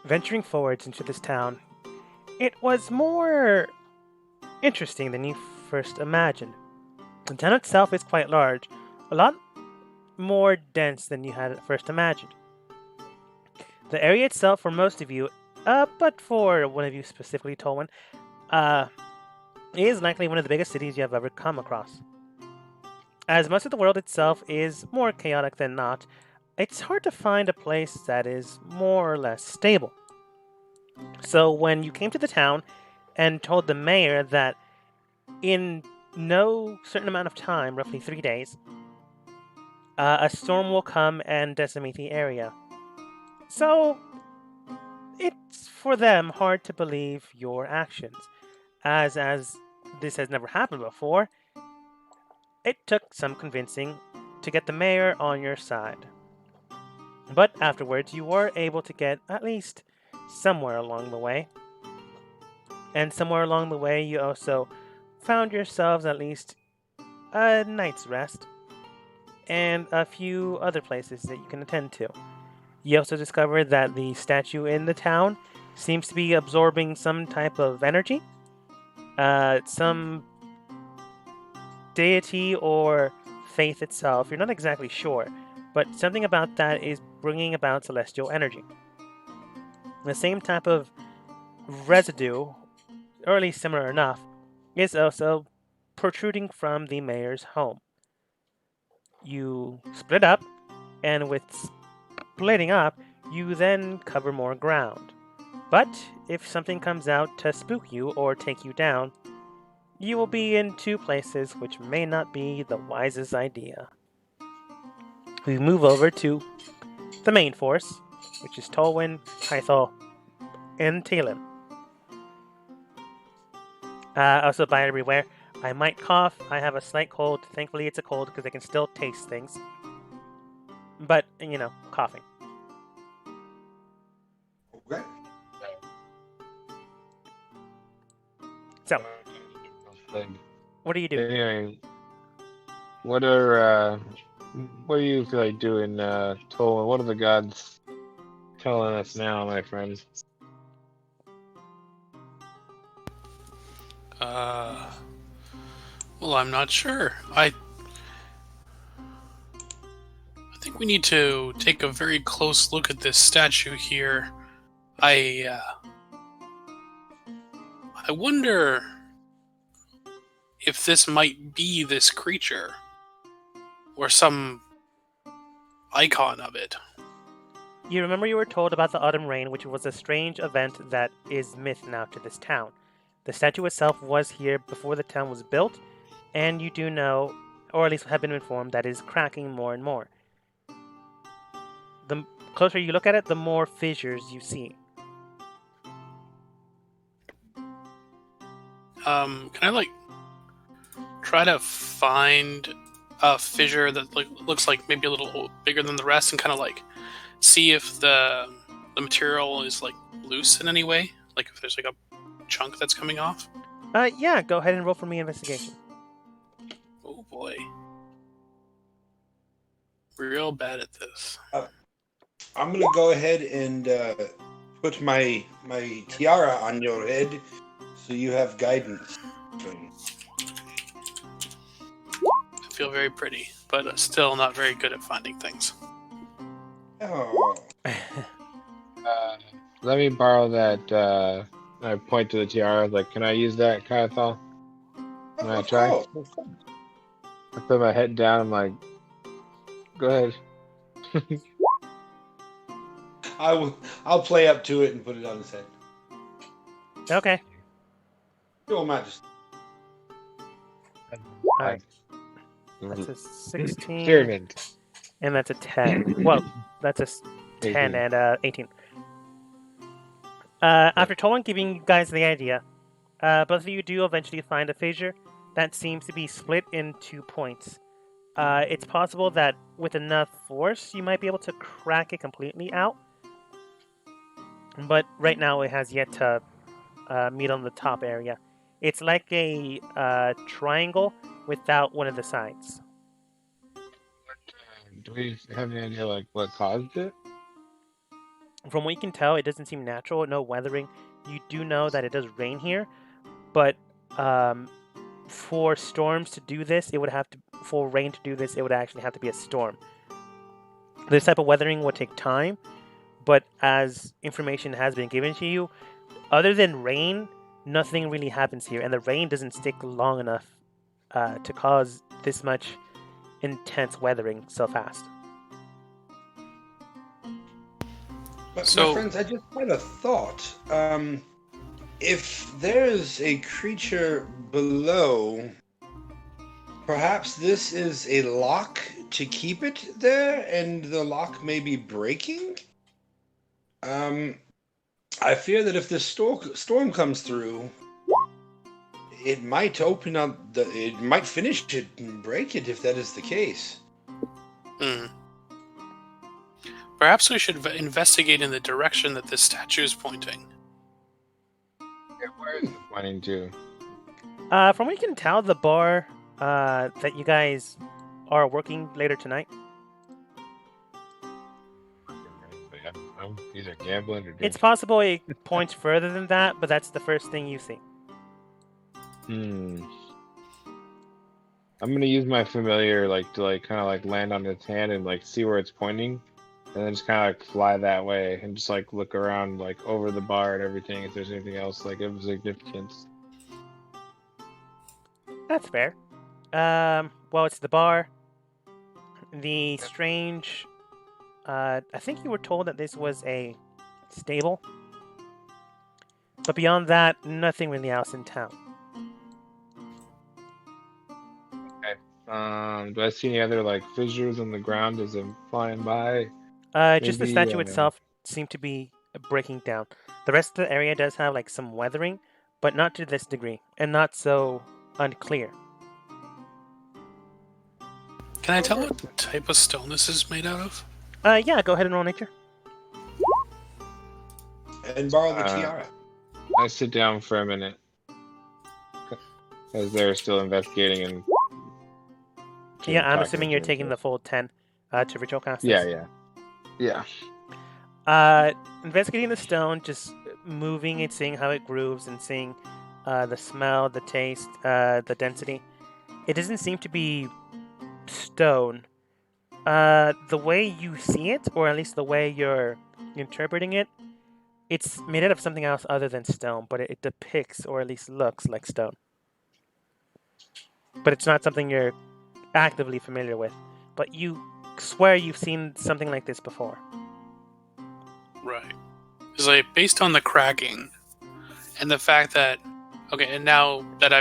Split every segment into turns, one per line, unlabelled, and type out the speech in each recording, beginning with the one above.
Venturing forwards into this town, it was more interesting than you first imagined. The town itself is quite large, a lot more dense than you had at first imagined. The area itself, for most of you, but for one of you specifically, Tolwyn, uh, is likely one of the biggest cities you have ever come across. As most of the world itself is more chaotic than not, it's hard to find a place that is more or less stable. So when you came to the town and told the mayor that in no certain amount of time, roughly 3 days, a storm will come and decimate the area. So it's for them hard to believe your actions, as this has never happened before. It took some convincing to get the mayor on your side. But afterwards, you were able to get at least somewhere along the way. And somewhere along the way, you also found yourselves at least a night's rest and a few other places that you can attend to. You also discovered that the statue in the town seems to be absorbing some type of energy, some deity or faith itself. You're not exactly sure, but something about that is bringing about celestial energy. The same type of residue, or at least similar enough, is also protruding from the mayor's home. You split up, and with splitting up, you then cover more ground. But if something comes out to spook you or take you down, you will be in two places which may not be the wisest idea. We move over to the main force, which is Tolwyn, Hythal, and Talon. Also, by everywhere, I might cough. I have a slight cold. Thankfully, it's a cold because I can still taste things. But, coughing.
Okay.
So, what are you doing?
Anyway, what are you feel like doing, Tolan? What are the gods telling us now, my friend?
Well, I'm not sure. I think we need to take a very close look at this statue here. I wonder if this might be this creature or some icon of it.
You remember you were told about the autumn rain, which was a strange event that is myth now to this town. The statue itself was here before the town was built, and you do know, or at least have been informed, that it is cracking more and more. The closer you look at it, the more fissures you see.
Can I try to find a fissure that looks like maybe a little bigger than the rest, and kind of see if the material is loose in any way, like if there's a chunk that's coming off?
Yeah, go ahead and roll for me investigation.
Oh boy. Real bad at this.
I'm gonna go ahead and put my tiara on your head, so you have guidance.
I feel very pretty, but still not very good at finding things.
Oh.
Let me borrow that. I point to the tiara. Can I use that kind of thought? Can I try? I put my head down. I'm like, go ahead.
I'll play up to it and put it on his head.
Okay.
Your Majesty.
Alright. That's a 16.
Experiment.
And that's a 10. Well, that's a 10 and 18. After Tolan giving you guys the idea, both of you do eventually find a fissure that seems to be split in 2 points. It's possible that with enough force, you might be able to crack it completely out. But right now, it has yet to meet on the top area. It's like a triangle without one of the sides.
Do we have any idea what caused it?
from what you can tell, it doesn't seem natural. No weathering. You do know that it does rain here, but for storms to do this, for rain to do this, it would actually have to be a storm. This type of weathering would take time, but as information has been given to you, other than rain, nothing really happens here, and the rain doesn't stick long enough to cause this much intense weathering so fast.
But
So-
my friends, I just had a thought. If there's a creature below, perhaps this is a lock to keep it there, and the lock may be breaking? I fear that if this storm comes through, it might open up it might finish it and break it if that is the case.
Hmm. Perhaps we should investigate in the direction that this statue is pointing.
Yeah, where is it pointing to?
From what you can tell, the bar that you guys are working later tonight.
I'm either gambling or
It's possible it points further than that, but that's the first thing you see.
I'm gonna use my familiar to kind of land on its hand and see where it's pointing, and then just kind of fly that way and just look around over the bar and everything if there's anything else of significance.
That's fair. Well, it's the bar. The strange. I think you were told that this was a stable, but beyond that, nothing really else in town.
Do I see any other fissures on the ground as I'm flying by?
Just the
Maybe,
statue itself seemed to be breaking down. The rest of the area does have some weathering, but not to this degree, and not so unclear.
Can I tell what type of stone this is made out of?
Yeah, go ahead and roll nature.
And borrow the tiara.
I sit down for a minute as they're still investigating and.
Yeah, I'm
talking
assuming
to
you're
each
taking
other.
the full 10 to ritual cast this.
Yeah.
Investigating the stone, just moving it, seeing how it grooves, and seeing the smell, the taste, the density. It doesn't seem to be stone. The way you see it, or at least the way you're interpreting it, it's made out of something else other than stone, but it depicts, or at least looks like stone. But it's not something you're actively familiar with. But you swear you've seen something like this before.
Right. It's based on the cracking and the fact that, okay, and now that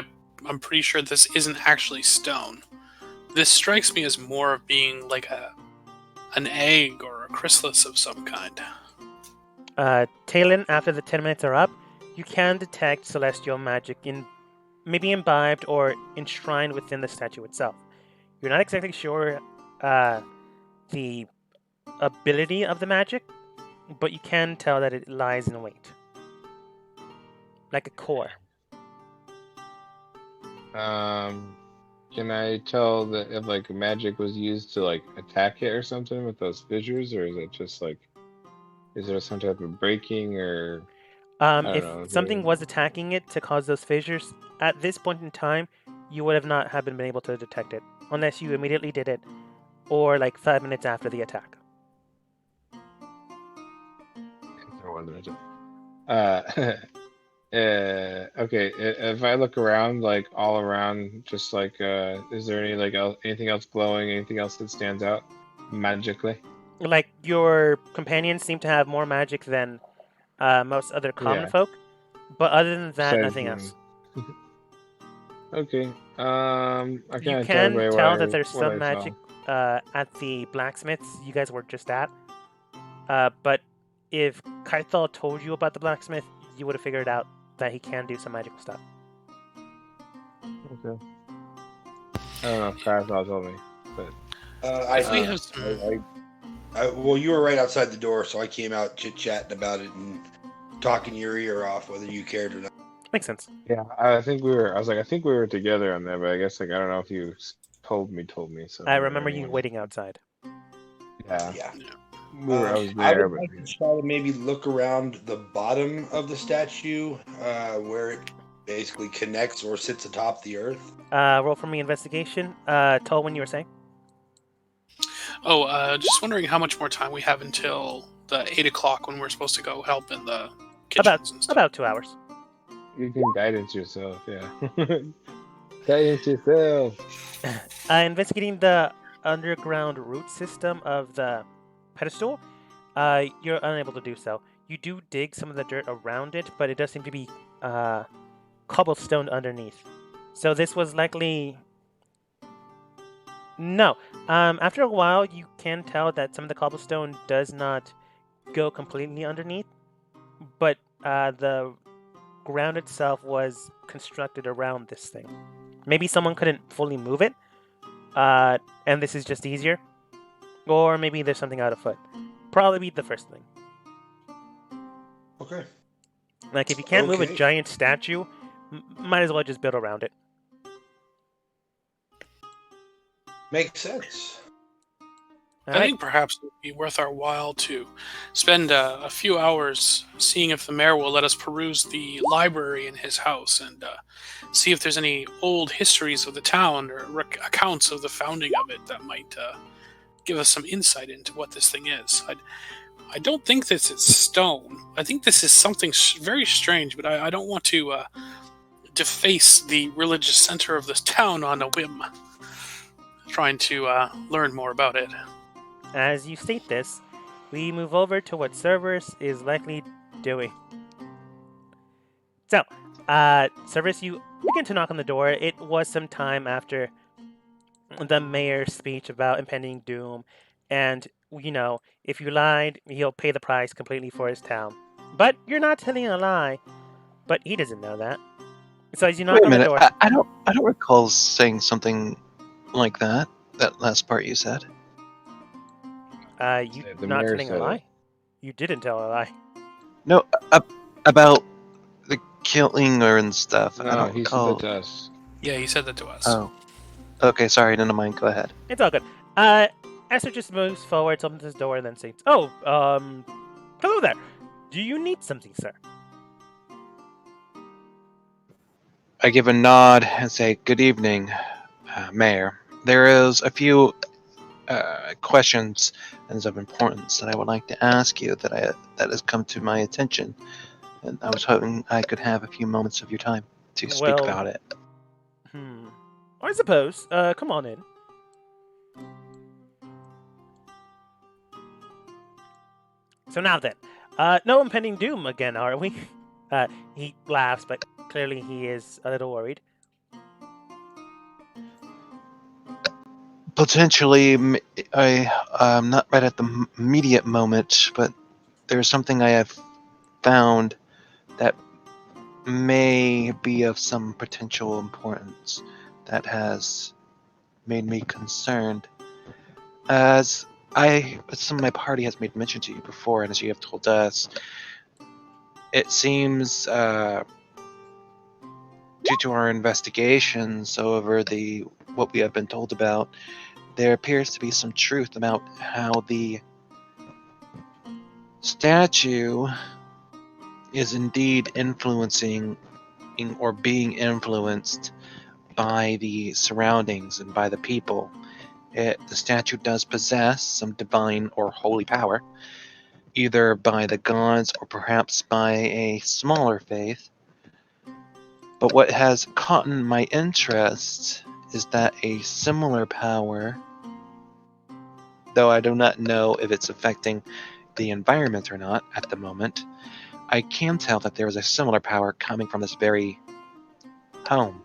I'm pretty sure this isn't actually stone. This strikes me as more of being an egg or a chrysalis of some kind.
Talon, after the 10 minutes are up, you can detect celestial magic maybe imbibed or enshrined within the statue itself. You're not exactly sure the ability of the magic, but you can tell that it lies in wait. Like a core.
Can I tell that if magic was used to attack it or something with those fissures, or is it just is there some type of breaking or I don't know,
If something was attacking it to cause those fissures, at this point in time, you would have not have been able to detect it, unless you immediately did it, or 5 minutes after the attack.
there wasn't okay, if I look around all around, just is there anything else glowing, anything else that stands out magically?
Your companions seem to have more magic than most other common
Yeah.
folk, but other than that,
Besides
nothing
me.
else.
Okay. I
You
can
can tell that there's some magic at the blacksmiths you guys were just at. But if Kaithal told you about the blacksmith, you would have figured out that he can do some magical stuff.
Okay. I don't know if Karazal told me, but
We have some-
Well, you were right outside the door, so I came out chit-chatting about it and talking your ear off, whether you cared or not.
Makes sense.
yeah, I think we were. I was I think we were together on that, but I guess I don't know if you told me. So
I remember you waiting outside.
Yeah.
Yeah.
I was
I
there,
would
but
like to try to maybe look around the bottom of the statue, where it basically connects or sits atop the earth.
Roll for me investigation. Tell when you were saying.
Just wondering how much more time we have until the 8 o'clock when we're supposed to go help in the
About
kitchens and stuff.
about 2 hours.
you can guidance yourself. Yeah, guidance yourself.
Investigating the underground root system of the pedestal, you're unable to do so. You do dig some of the dirt around it, but it does seem to be cobblestone underneath. So this was likely no. After a while, you can tell that some of the cobblestone does not go completely underneath, but the ground itself was constructed around this thing. Maybe someone couldn't fully move it, and this is just easier. Or maybe there's something out of foot. Probably be the first thing.
Okay.
Like, if you can't move a
Okay.
giant statue, might as well just build around it.
Makes sense.
I think perhaps it would be worth our while to spend a few hours seeing if the mayor will let us peruse the library in his house and see if there's any old histories of the town or accounts of the founding of it that might give us some insight into what this thing is. I don't think this is stone. I think this is something very strange, but I don't want to deface the religious center of this town on a whim. Trying to learn more about it.
As you state this, we move over to what Cerberus is likely doing. So, Cerberus, you begin to knock on the door. It was some time after the mayor's speech about impending doom, and, you know, if you lied, he'll pay the price completely for his town. But you're not telling a lie, but he doesn't know that. So as you knock
Wait a
on the
minute.
door...
I don't recall saying something like that. That last part you said.
You
The
not
mayor
telling a
said
lie?
it.
You didn't tell a lie.
No, about the killing or and stuff. I
No,
don't
he said
recall.
that to us.
Yeah, he said that to us.
Oh, okay. Sorry, never mind. Go ahead.
It's all good. Esther just moves forward, opens his door, and then says, "Oh, hello there. Do you need something, sir?"
I give a nod and say, "Good evening, Mayor. There is a few questions of importance that I would like to ask you that has come to my attention, and I was hoping I could have a few moments of your time to speak
Well-
about it."
I suppose. Come on in. So now then, no impending doom again, are we? He laughs, but clearly he is a little worried.
Potentially, I'm not right at the immediate moment, but there's something I have found that may be of some potential importance that has made me concerned. As some of my party has made mention to you before, and as you have told us, it seems due to our investigations over what we have been told about, there appears to be some truth about how the statue is indeed influencing or being influenced by the surroundings and by the people. The statue does possess some divine or holy power, either by the gods or perhaps by a smaller faith. But what has caught my interest is that a similar power, though I do not know if it's affecting the environment or not at the moment, I can tell that there is a similar power coming from this very home.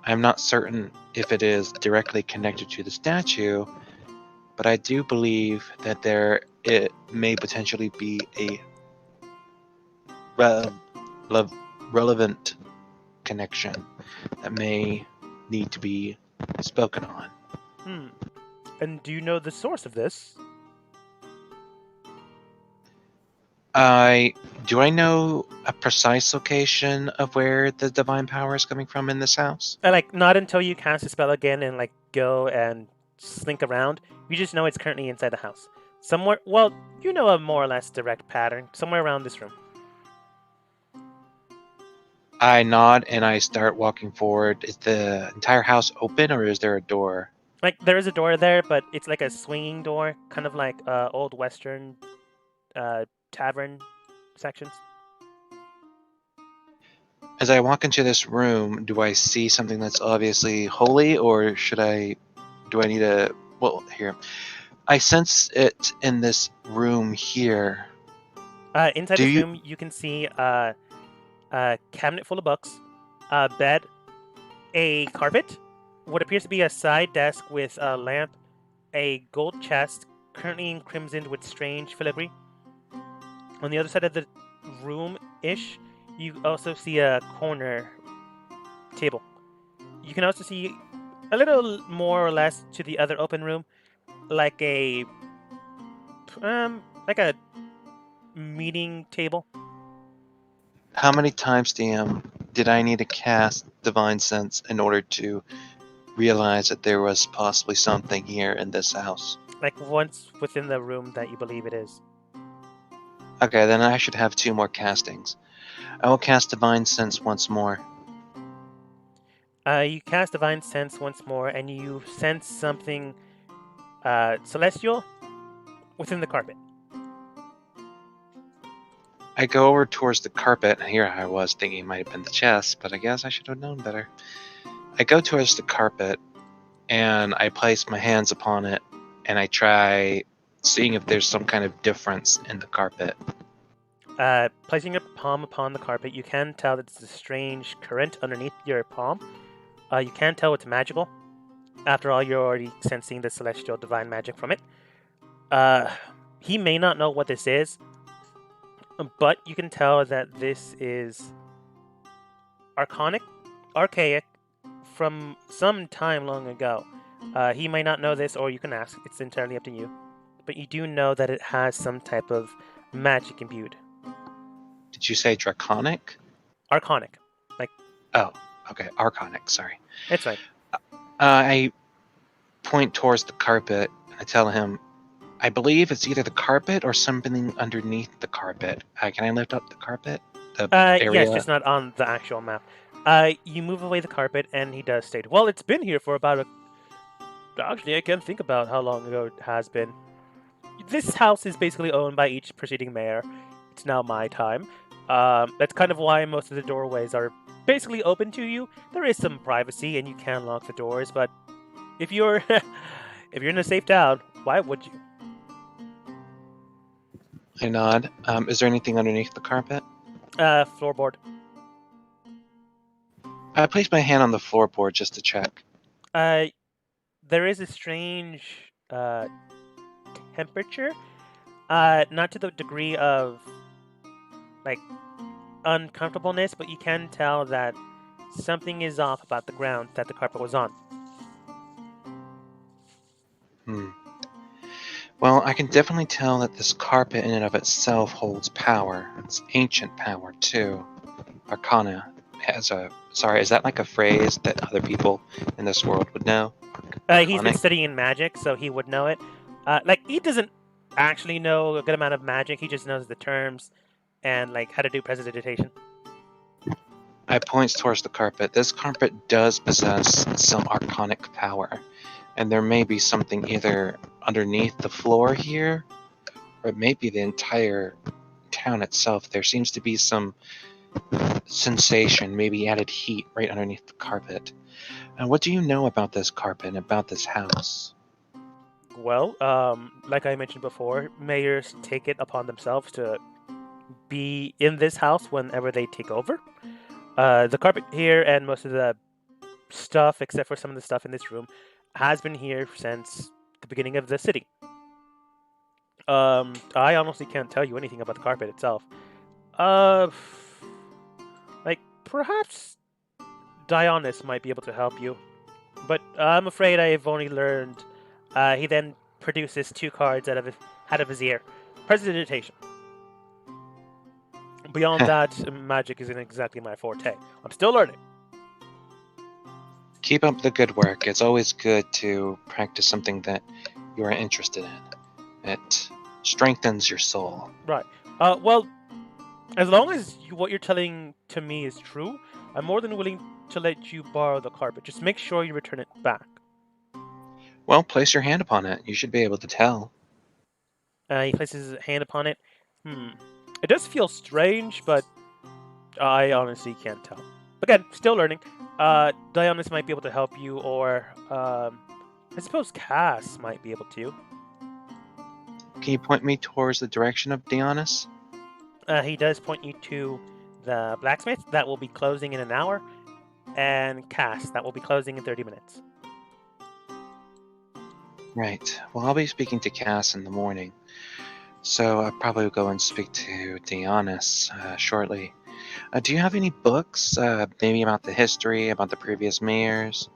I'm not certain if it is directly connected to the statue, but I do believe that it may potentially be a relevant connection that may need to be spoken on.
And do you know the source of this?
Do I know a precise location of where the divine power is coming from in this house?
Not until you cast a spell again and, go and slink around. You just know it's currently inside the house. Somewhere, well, you know a more or less direct pattern. Somewhere around this room.
I nod and I start walking forward. Is the entire house open or is there a door?
Like there is a door there, but it's like a swinging door, kind of like old Western tavern sections.
As I walk into this room, do I see something that's obviously holy, or do I need a, well, here. I sense it in this room here.
Inside
Do
this
you,
room, you can see a cabinet full of books, a bed, a carpet, what appears to be a side desk with a lamp, a gold chest, currently crimsoned with strange filigree. On the other side of the room-ish, you also see a corner table. You can also see a little more or less to the other open room, like a like a meeting table.
how many times, DM, did I need to cast Divine Sense in order to realize that there was possibly something here in this house?
Like once within the room that you believe it is.
Okay, then I should have 2 more castings. I will cast Divine Sense once more.
You cast Divine Sense once more, and you sense something celestial within the carpet.
I go over towards the carpet, and here I was thinking it might have been the chest, but I guess I should have known better. I go towards the carpet, and I place my hands upon it, and I try seeing if there's some kind of difference in the carpet.
Placing your palm upon the carpet, you can tell that there's a strange current underneath your palm. You can tell it's magical. After all, you're already sensing the celestial divine magic from it. He may not know what this is, but you can tell that this is archaic, from some time long ago. He may not know this, or you can ask. It's entirely up to you. But you do know that it has some type of magic imbued.
Did you say draconic?
Archonic.
Oh, okay, archonic, sorry.
That's right.
I point towards the carpet, and I tell him, I believe it's either the carpet or something underneath the carpet. Can I lift up the carpet? The area?
Yes, just not on the actual map. You move away the carpet, and he does state, well, it's been here for about a... Actually, I can't think about how long ago it has been. This house is basically owned by each preceding mayor. It's now my time. That's kind of why most of the doorways are basically open to you. There is some privacy, and you can lock the doors, but if you're if you're in a safe town, why would you?
I nod. Is there anything underneath the carpet?
Floorboard.
I place my hand on the floorboard just to check.
There is a strange temperature. Not to the degree of like uncomfortableness, but you can tell that something is off about the ground that the carpet was on.
Well, I can definitely tell that this carpet in and of itself holds power. It's ancient power, too. Arcana has a... Sorry, is that like a phrase that other people in this world would know?
He's been
Arcanic?
studying magic, so he would know it. He doesn't actually know a good amount of magic. He just knows the terms and like how to do prestidigitation.
I points towards the carpet. This carpet does possess some arcanic power, and there may be something either underneath the floor here, or it may be the entire town itself. There seems to be some sensation, maybe added heat right underneath the carpet. And what do you know about this carpet and about this house?
Well, like I mentioned before, mayors take it upon themselves to be in this house whenever they take over. The carpet here and most of the stuff, except for some of the stuff in this room, has been here since the beginning of the city. I honestly can't tell you anything about the carpet itself. Perhaps Dionys might be able to help you, but I'm afraid I've only learned. He then produces 2 cards out of his ear. Prestidigitation. Beyond that, magic isn't exactly my forte. I'm still learning.
Keep up the good work. It's always good to practice something that you are interested in. It strengthens your soul.
Right. Well, as long as what you're telling to me is true, I'm more than willing to let you borrow the carpet. Just make sure you return it back.
Well, place your hand upon it. You should be able to tell.
He places his hand upon it. It does feel strange, but I honestly can't tell. Again, still learning. Dionys might be able to help you, or I suppose Cass might be able to.
Can you point me towards the direction of Dionys?
He does point you to the blacksmith that will be closing in an hour, and Cass that will be closing in 30 minutes.
Right. Well, I'll be speaking to Cass in the morning, so I'll probably go and speak to Dionys shortly. Do you have any books, maybe about the history, about the previous mayors?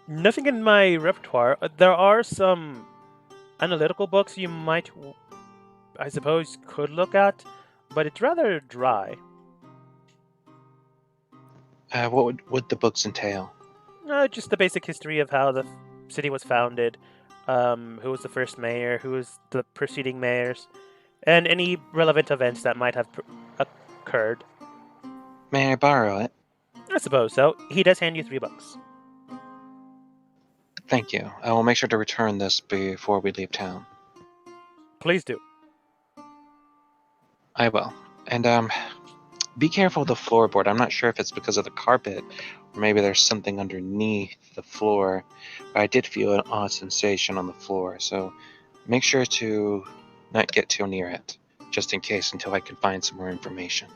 Nothing in my repertoire. There are some analytical books you might, I suppose, could look at, but it's rather dry.
What would the books entail?
Just the basic history of how the city was founded, who was the first mayor, who was the preceding mayors, and any relevant events that might have occurred.
May I borrow it?
I suppose so. He does hand you 3 books.
Thank you. I will make sure to return this before we leave town.
Please do.
I will. And be careful of the floorboard. I'm not sure if it's because of the carpet, or maybe there's something underneath the floor. But I did feel an odd sensation on the floor, so make sure to not get too near it, just in case, until I can find some more information.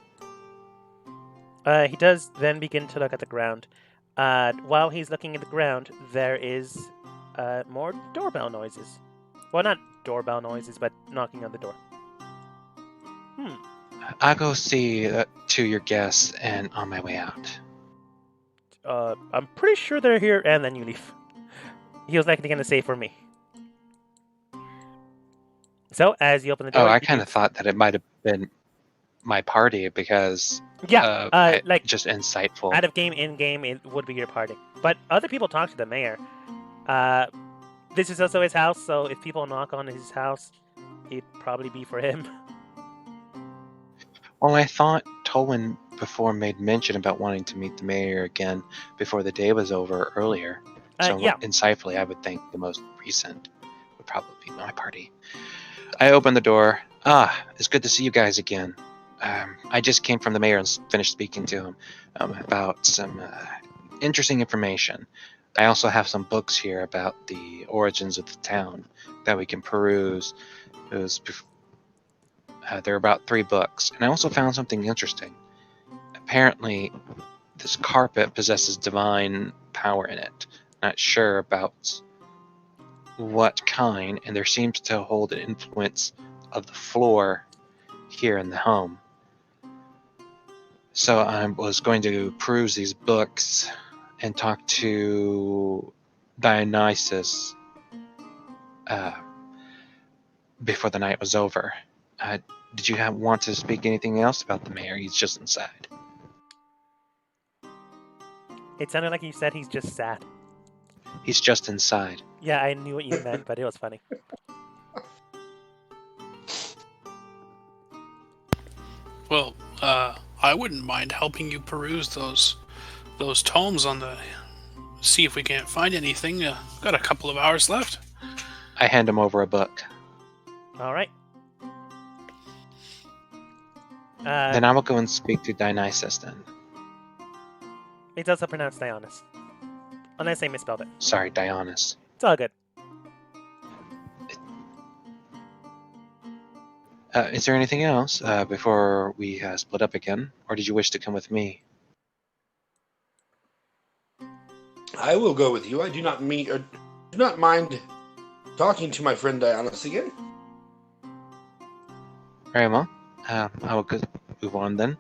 He does then begin to look at the ground. While he's looking at the ground, there is more doorbell noises. Well, not doorbell noises, but knocking on the door.
I'll go see to your guests and on my way out.
I'm pretty sure they're here, and then you leave. He was likely going to say for me. So, as you open the door...
Oh, I kind of thought that it might have been my party because...
Yeah, like...
just insightful.
Out of game, in game, it would be your party. But other people talk to the mayor. This is also his house, so if people knock on his house, it'd probably be for him.
Well, I thought Tolwyn before made mention about wanting to meet the mayor again before the day was over earlier. So
yeah.
Insightfully, I would think the most recent would probably be my party. I opened the door. It's good to see you guys again. I just came from the mayor and finished speaking to him about some interesting information. I also have some books here about the origins of the town that we can peruse. There are about 3 books. And I also found something interesting. Apparently, this carpet possesses divine power in it. Not sure about what kind, and there seems to hold an influence of the floor here in the home. So I was going to peruse these books and talk to Dionysus before the night was over. Did you want to speak anything else about the mayor? He's just inside.
It sounded like you said he's just sad.
He's just inside.
Yeah, I knew what you meant, but it was funny.
Well, I wouldn't mind helping you peruse those tomes on the... See if we can't find anything. Got a couple of hours left.
I hand him over a book.
All right.
Then I will go and speak to Dionysus then.
It's also pronounced Dionys. Unless I misspelled it.
Sorry, Dionys.
It's all good.
Is there anything else before we split up again? Or did you wish to come with me?
I will go with you. I do not mind talking to my friend Dionysus again.
Very well. I will move on then.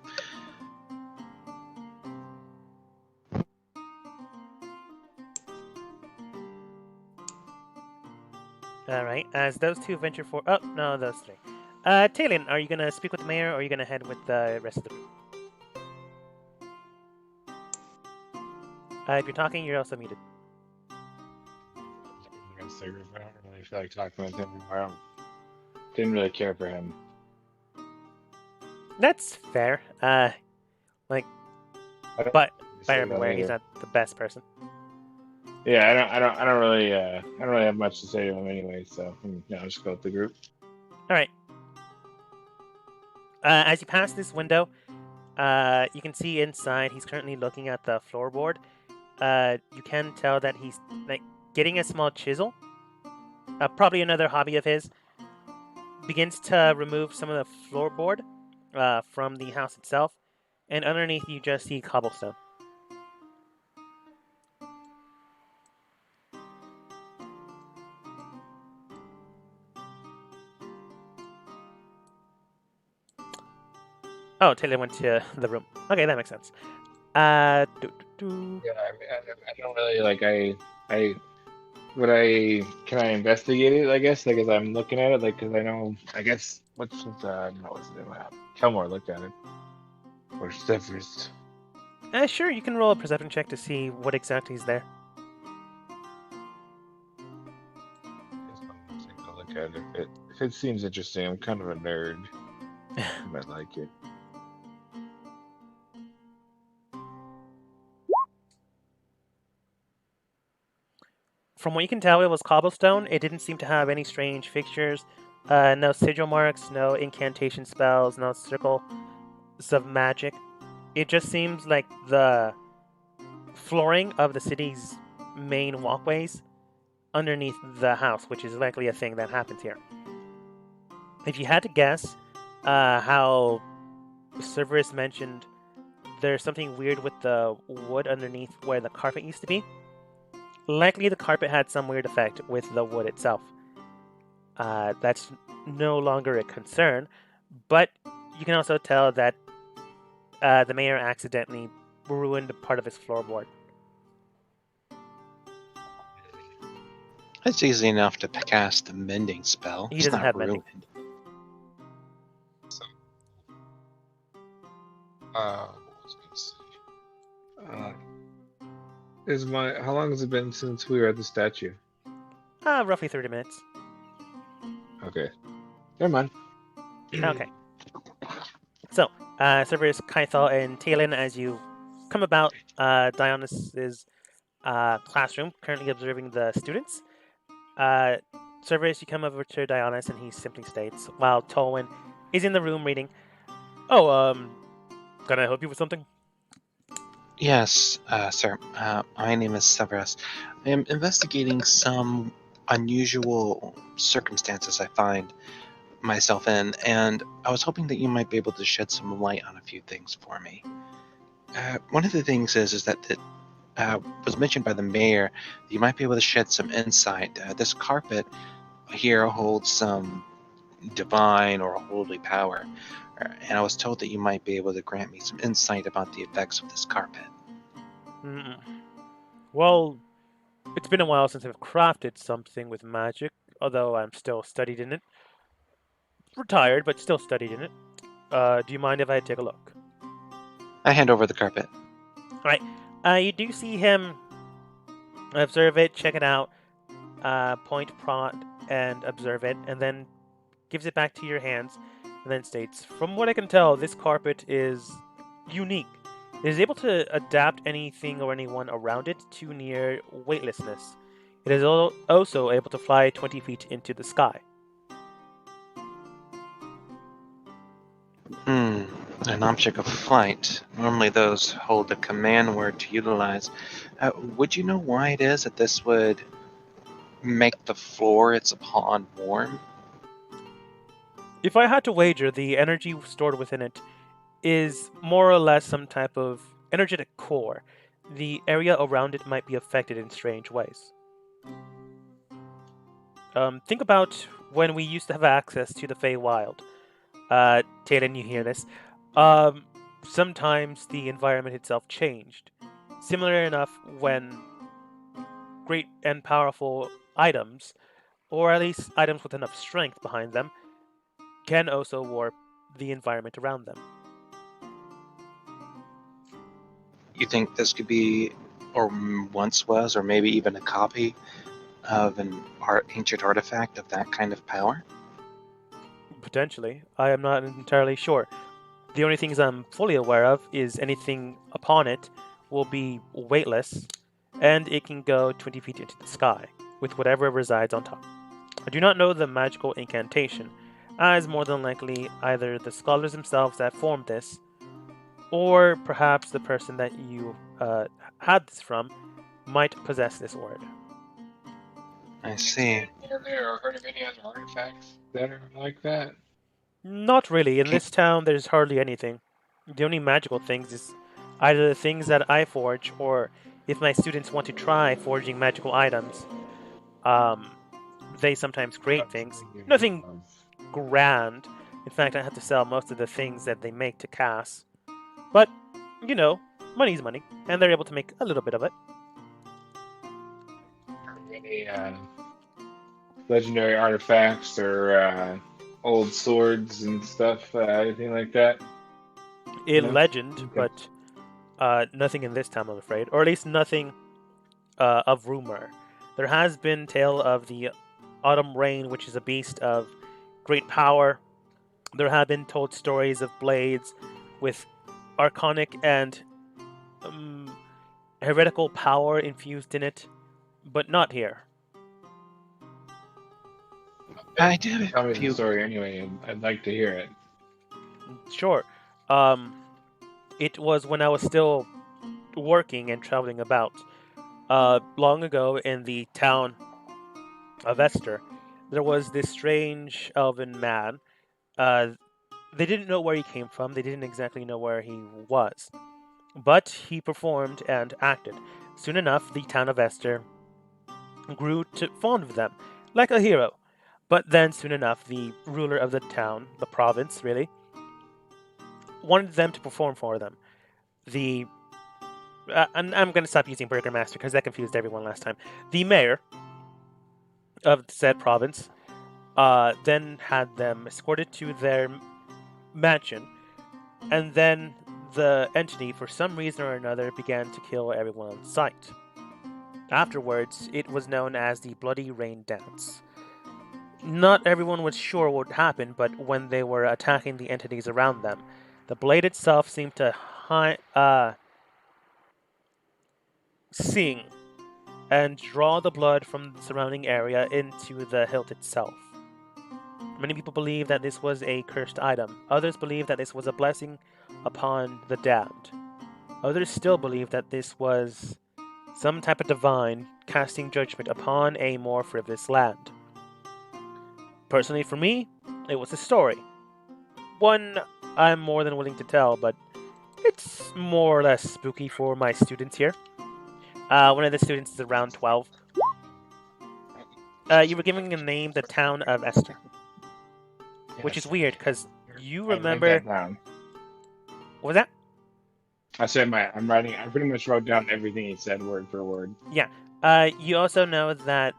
All right. As those 2 venture for... Oh, no, those 3. Talon, are you going to speak with the mayor, or are you going to head with the rest of the group? If you're talking, you're also muted.
I don't really really feel like talking with him anymore. Didn't really care for him.
That's fair. Like,
I don't
but
really
buyer
say that
beware, he's
either.
not the best person.
Yeah, I don't really have much to say to him anyway. So I'll just go with the group.
All right. As you pass this window, you can see inside. He's currently looking at the floorboard. You can tell that he's like getting a small chisel. Probably another hobby of his. Begins to remove some of the floorboard from the house itself, and underneath you just see cobblestone. Oh, Taylor went to the room. Okay, that makes sense.
Yeah, I don't really like. I would I can I investigate it? I guess like as I'm looking at it, like because I know I guess what's the name? Kelmore looked at it or Stephens.
Sure, you can roll a perception check to see what exactly is there.
Take a look at it. If it seems interesting, I'm kind of a nerd. I might like it.
From what you can tell, it was cobblestone. It didn't seem to have any strange fixtures. No sigil marks, no incantation spells, no circles of magic. It just seems like the flooring of the city's main walkways underneath the house, which is likely a thing that happens here. If you had to guess how Cerberus mentioned there's something weird with the wood underneath where the carpet used to be, likely the carpet had some weird effect with the wood itself. That's no longer a concern, but you can also tell that the mayor accidentally ruined part of his floorboard.
It's easy enough to cast the mending spell.
He
It's
doesn't
not
have mending.
ruined.
What was I gonna say? How long has it been since we were at the statue?
Roughly 30 minutes.
Okay, never mind.
Okay. So, Cerberus, Kythal, and Talon, as you come about Dionysus's classroom, currently observing the students. Cerberus, you come over to Dionysus, and he simply states, while Tolwyn is in the room reading, "Oh, can I help you with something?"
Yes, sir. My name is Severus. I am investigating some unusual circumstances I find myself in, and I was hoping that you might be able to shed some light on a few things for me. One of the things is that it was mentioned by the mayor that you might be able to shed some insight. This carpet here holds some divine or holy power, and I was told that you might be able to grant me some insight about the effects of this carpet.
Mm-mm. Well, it's been a while since I've crafted something with magic, although I'm still studied in it. Retired, but still studied in it. Do you mind if I take a look?
I hand over the carpet.
Alright. You do see him observe it, check it out, point, prod, and observe it, and then gives it back to your hands, and then states, "From what I can tell, this carpet is unique. It is able to adapt anything or anyone around it to near weightlessness. It is also able to fly 20 feet into the sky."
An object of flight. Normally those hold a command word to utilize. Would you know why it is that this would make the floor it's upon warm?
If I had to wager, the energy stored within it is more or less some type of energetic core. The area around it might be affected in strange ways. Think about when we used to have access to the Feywild. Taylor, you hear this. Sometimes the environment itself changed. Similar enough when great and powerful items, or at least items with enough strength behind them, can also warp the environment around them.
You think this could be, or once was, or maybe even a copy of an ancient artifact of that kind of power?
Potentially. I am not entirely sure. The only things I'm fully aware of is anything upon it will be weightless, and it can go 20 feet into the sky, with whatever resides on top. I do not know the magical incantation, as more than likely either the scholars themselves that formed this, or perhaps the person that you had this from might possess this word.
I see.
Or heard of any other artifacts that are like that?
Not really. In
Can,
this town, there's hardly anything. The only magical things is either the things that I forge, or if my students want to try forging magical items, um, they sometimes create things. Nothing grand. In fact, I have to sell most of the things that they make to Cass. But, you know, money's money, and they're able to make a little bit of it.
Any legendary artifacts or old swords and stuff, anything like that?
A
No?
legend,
Okay.
but nothing in this town, I'm afraid. Or at least nothing of rumor. There has been tale of the autumn rain, which is a beast of great power. There have been told stories of blades with archonic and heretical power infused in it, but not here.
I do have
Tell
a
me the
few.
story anyway, and I'd like to hear it.
Sure. Um, it was when I was still working and traveling about. Long ago in the town of Esther, there was this strange elven man. Uh, they didn't know where he came from. They didn't exactly know where he was. But he performed and acted. Soon enough, the town of Esther grew fond of them, like a hero. But then, soon enough, the ruler of the town, the province, really, wanted them to perform for them. The I'm going to stop using Burgermaster because that confused everyone last time. The mayor of said province then had them escorted to their mansion, and then the entity, for some reason or another, began to kill everyone on sight. Afterwards, it was known as the Bloody Rain Dance. Not everyone was sure what happened, but when they were attacking the entities around them, the blade itself seemed to sing and draw the blood from the surrounding area into the hilt itself. Many people believe that this was a cursed item. Others believe that this was a blessing upon the damned. Others still believe that this was some type of divine casting judgment upon a more frivolous land. Personally, for me, it was a story. One I'm more than willing to tell, but it's more or less spooky for my students here. One of the students is around 12. You were giving a name the town of Esther, which is
Yes.
weird because you
I write
remember.
that down.
What was that?
I said I'm writing. I pretty much wrote down everything he said word for word.
Yeah. You also know that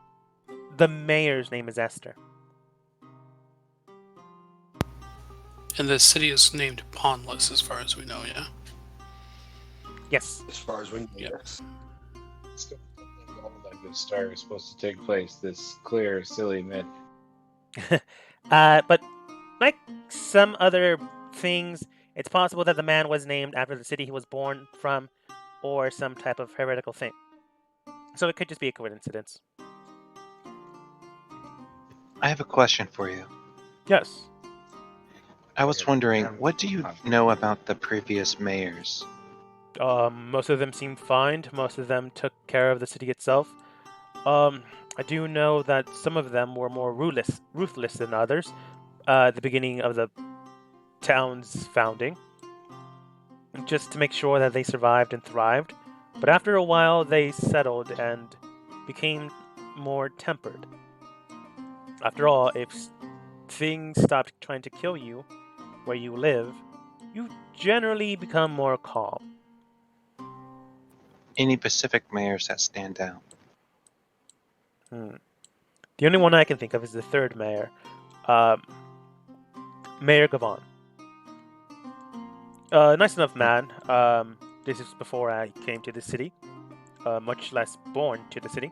the mayor's name is Esther.
And the city is named Pawnless, as far as we know. Yeah.
Yes.
As far as we know,
Yep.
yes.
Still think all like this story is supposed to take place. This clear, silly myth.
But like some other things, it's possible that the man was named after the city he was born from, or some type of heretical thing. So it could just be a coincidence.
I have a question for you.
Yes.
I was wondering, what do you know about the previous mayors?
Most of them seemed fine. Most of them took care of the city itself. I do know that some of them were more ruthless than others. At the beginning of the town's founding, just to make sure that they survived and thrived. But after a while, they settled and became more tempered. After all, if things stopped trying to kill you where you live, you generally become more calm.
Any Pacific mayors that stand out?
The only one I can think of is the third mayor, Mayor Gavon. Nice enough man. This is before I came to the city, much less born to the city.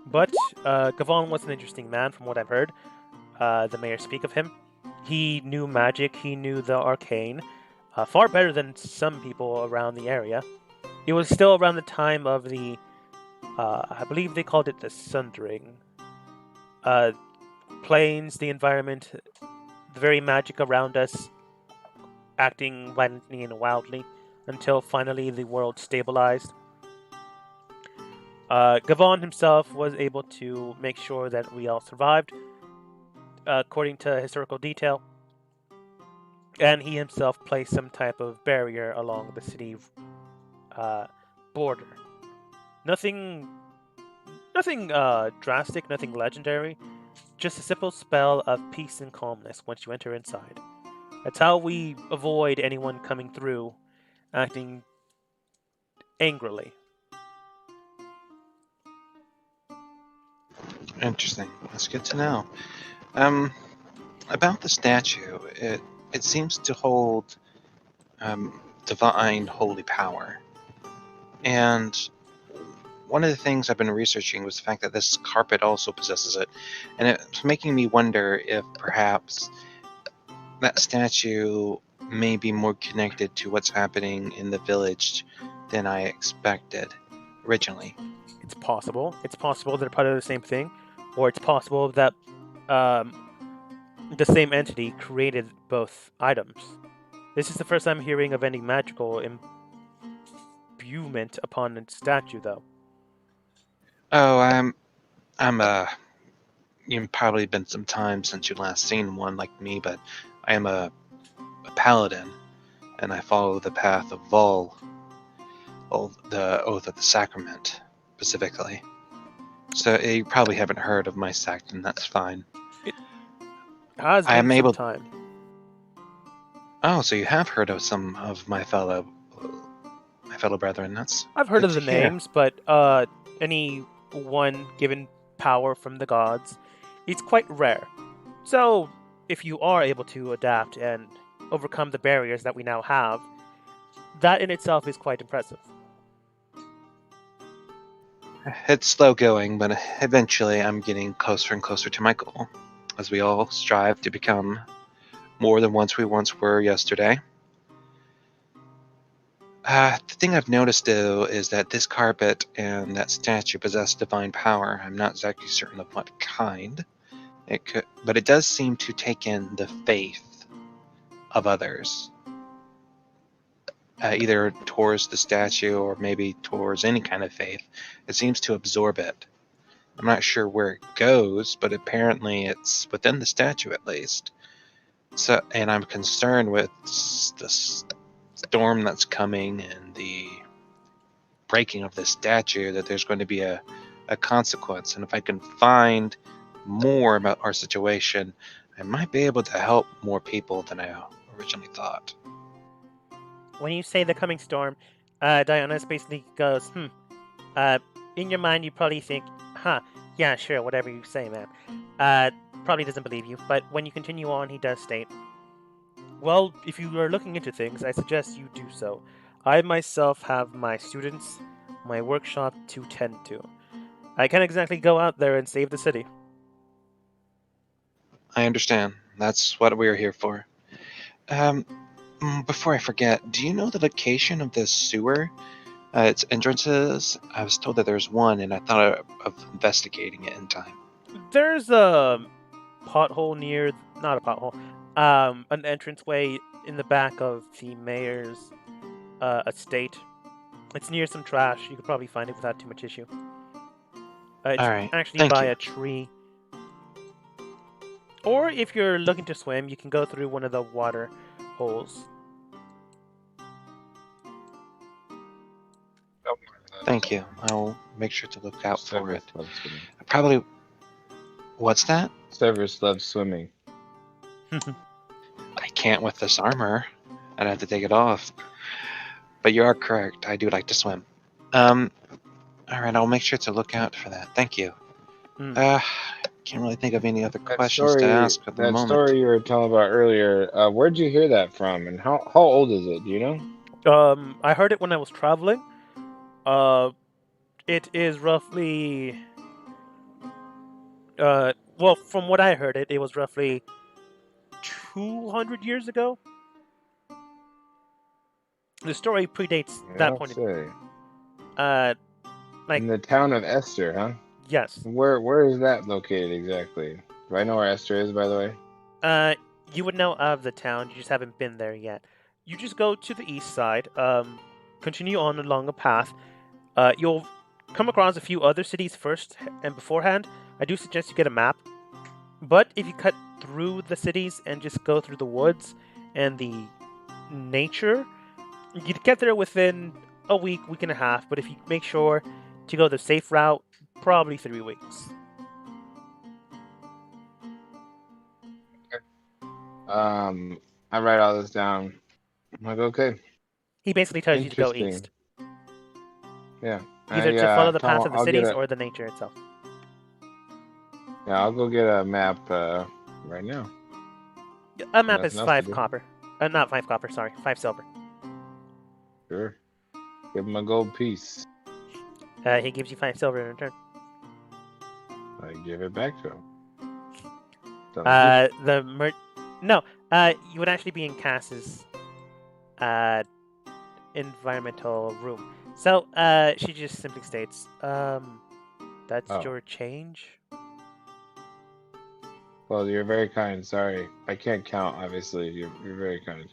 But Gavon was an interesting man, from what I've heard. The mayor speak of him. He knew magic. He knew the arcane, far better than some people around the area. It was still around the time of the, I believe they called it the Sundering. Uh, Plains, the environment, the very magic around us, acting violently and wildly, until finally the world stabilized. Gavon himself was able to make sure that we all survived, according to historical detail, and he himself placed some type of barrier along the city uh, border. Nothing, nothing drastic, nothing legendary. Just a simple spell of peace and calmness once you enter inside. That's how we avoid anyone coming through acting angrily.
Interesting. That's good to know. Um, about the statue, it seems to hold divine holy power, and one of the things I've been researching was the fact that this carpet also possesses it, and it's making me wonder if perhaps that statue may be more connected to what's happening in the village than I expected originally.
It's possible. It's possible they're part of the same thing, or it's possible that um, the same entity created both items. This is the first time hearing of any magical imbuement upon a statue, though.
Oh, I'm you've probably been some time since you last seen one like me, but I am a paladin, and I follow the path of Vol, the Oath of the Sacrament, specifically. So you probably haven't heard of my sect, and that's fine.
It has
I
been
am
some
able.
time.
Oh, so you have heard of some of my fellow brethren. That's
I've heard
good
of
to
the
hear.
names, but any one given power from the gods, it's quite rare. So, if you are able to adapt and overcome the barriers that we now have, that in itself is quite impressive.
It's slow going, but eventually I'm getting closer and closer to my goal, as we all strive to become more than we once were yesterday. The thing I've noticed, though, is that this carpet and that statue possess divine power. I'm not exactly certain of what kind. It could, but it does seem to take in the faith of others, either towards the statue or maybe towards any kind of faith. It seems to absorb it. I'm not sure where it goes, but apparently it's within the statue at least. So, and I'm concerned with the storm that's coming and the breaking of this statue, that there's going to be a consequence. And if I can find more about our situation, I might be able to help more people than I originally thought.
When you say the coming storm, Dionysus basically goes, in your mind, you probably think, yeah, sure, whatever you say, man. Probably doesn't believe you, but when you continue on, he does state, well, if you are looking into things, I suggest you do so. I myself have my students, my workshop to tend to. I can't exactly go out there and save the city.
I understand. That's what we're here for. Um, Before I forget, do you know the location of this sewer? Its entrances? I was told that there's one, and I thought of investigating it in time.
There's a pothole near, not a pothole, an entranceway in the back of the mayor's estate. It's near some trash. You could probably find it without too much issue. It's
All right.
actually
Thank
by
you.
a tree. Or if you're looking to swim, you can go through one of the water holes.
Thank you. I'll make sure to look out for
Severus
it.
loves swimming.
I probably. What's that?
Severus loves swimming.
I can't with this armor. I'd have to take it off. But you are correct. I do like to swim. All right. I'll make sure to look out for that. Thank you. Can't really think of any other questions to ask at the
That
moment.
story you were telling about earlier, where'd you hear that from, and how old is it? Do you know?
I heard it when I was traveling. It is roughly Well, from what I heard, it was roughly 200 years ago. The story predates
Yeah,
that
I'll
point.
say.
Uh, like
In the town of Esther, huh?
yes.
Where is that located exactly? Do I know where Esther is, by the way?
You would know of the town. You just haven't been there yet. You just go to the east side. Continue on along a path. You'll come across a few other cities first, and beforehand, I do suggest you get a map. But if you cut through the cities and just go through the woods and the nature, you'd get there within a week, week and a half. But if you make sure to go the safe route, probably 3 weeks.
I write all this down. I'm like, okay,
He basically tells you to go
interesting.
east,
Yeah.
either to follow the
Tell
path
him
of the
I'll get
cities
a
or the nature itself.
yeah, I'll go get a map right now.
A map
Nothing
is
else to
5
do.
copper. Not 5 copper, sorry, 5 silver.
Sure. Give him a gold piece.
He gives you 5 silver in return.
I give it back to him.
No, you would actually be in Cass's environmental room. So, she just simply states, that's
Oh.
your change?
Well, you're very kind. Sorry, I can't count. Obviously, you're very kind.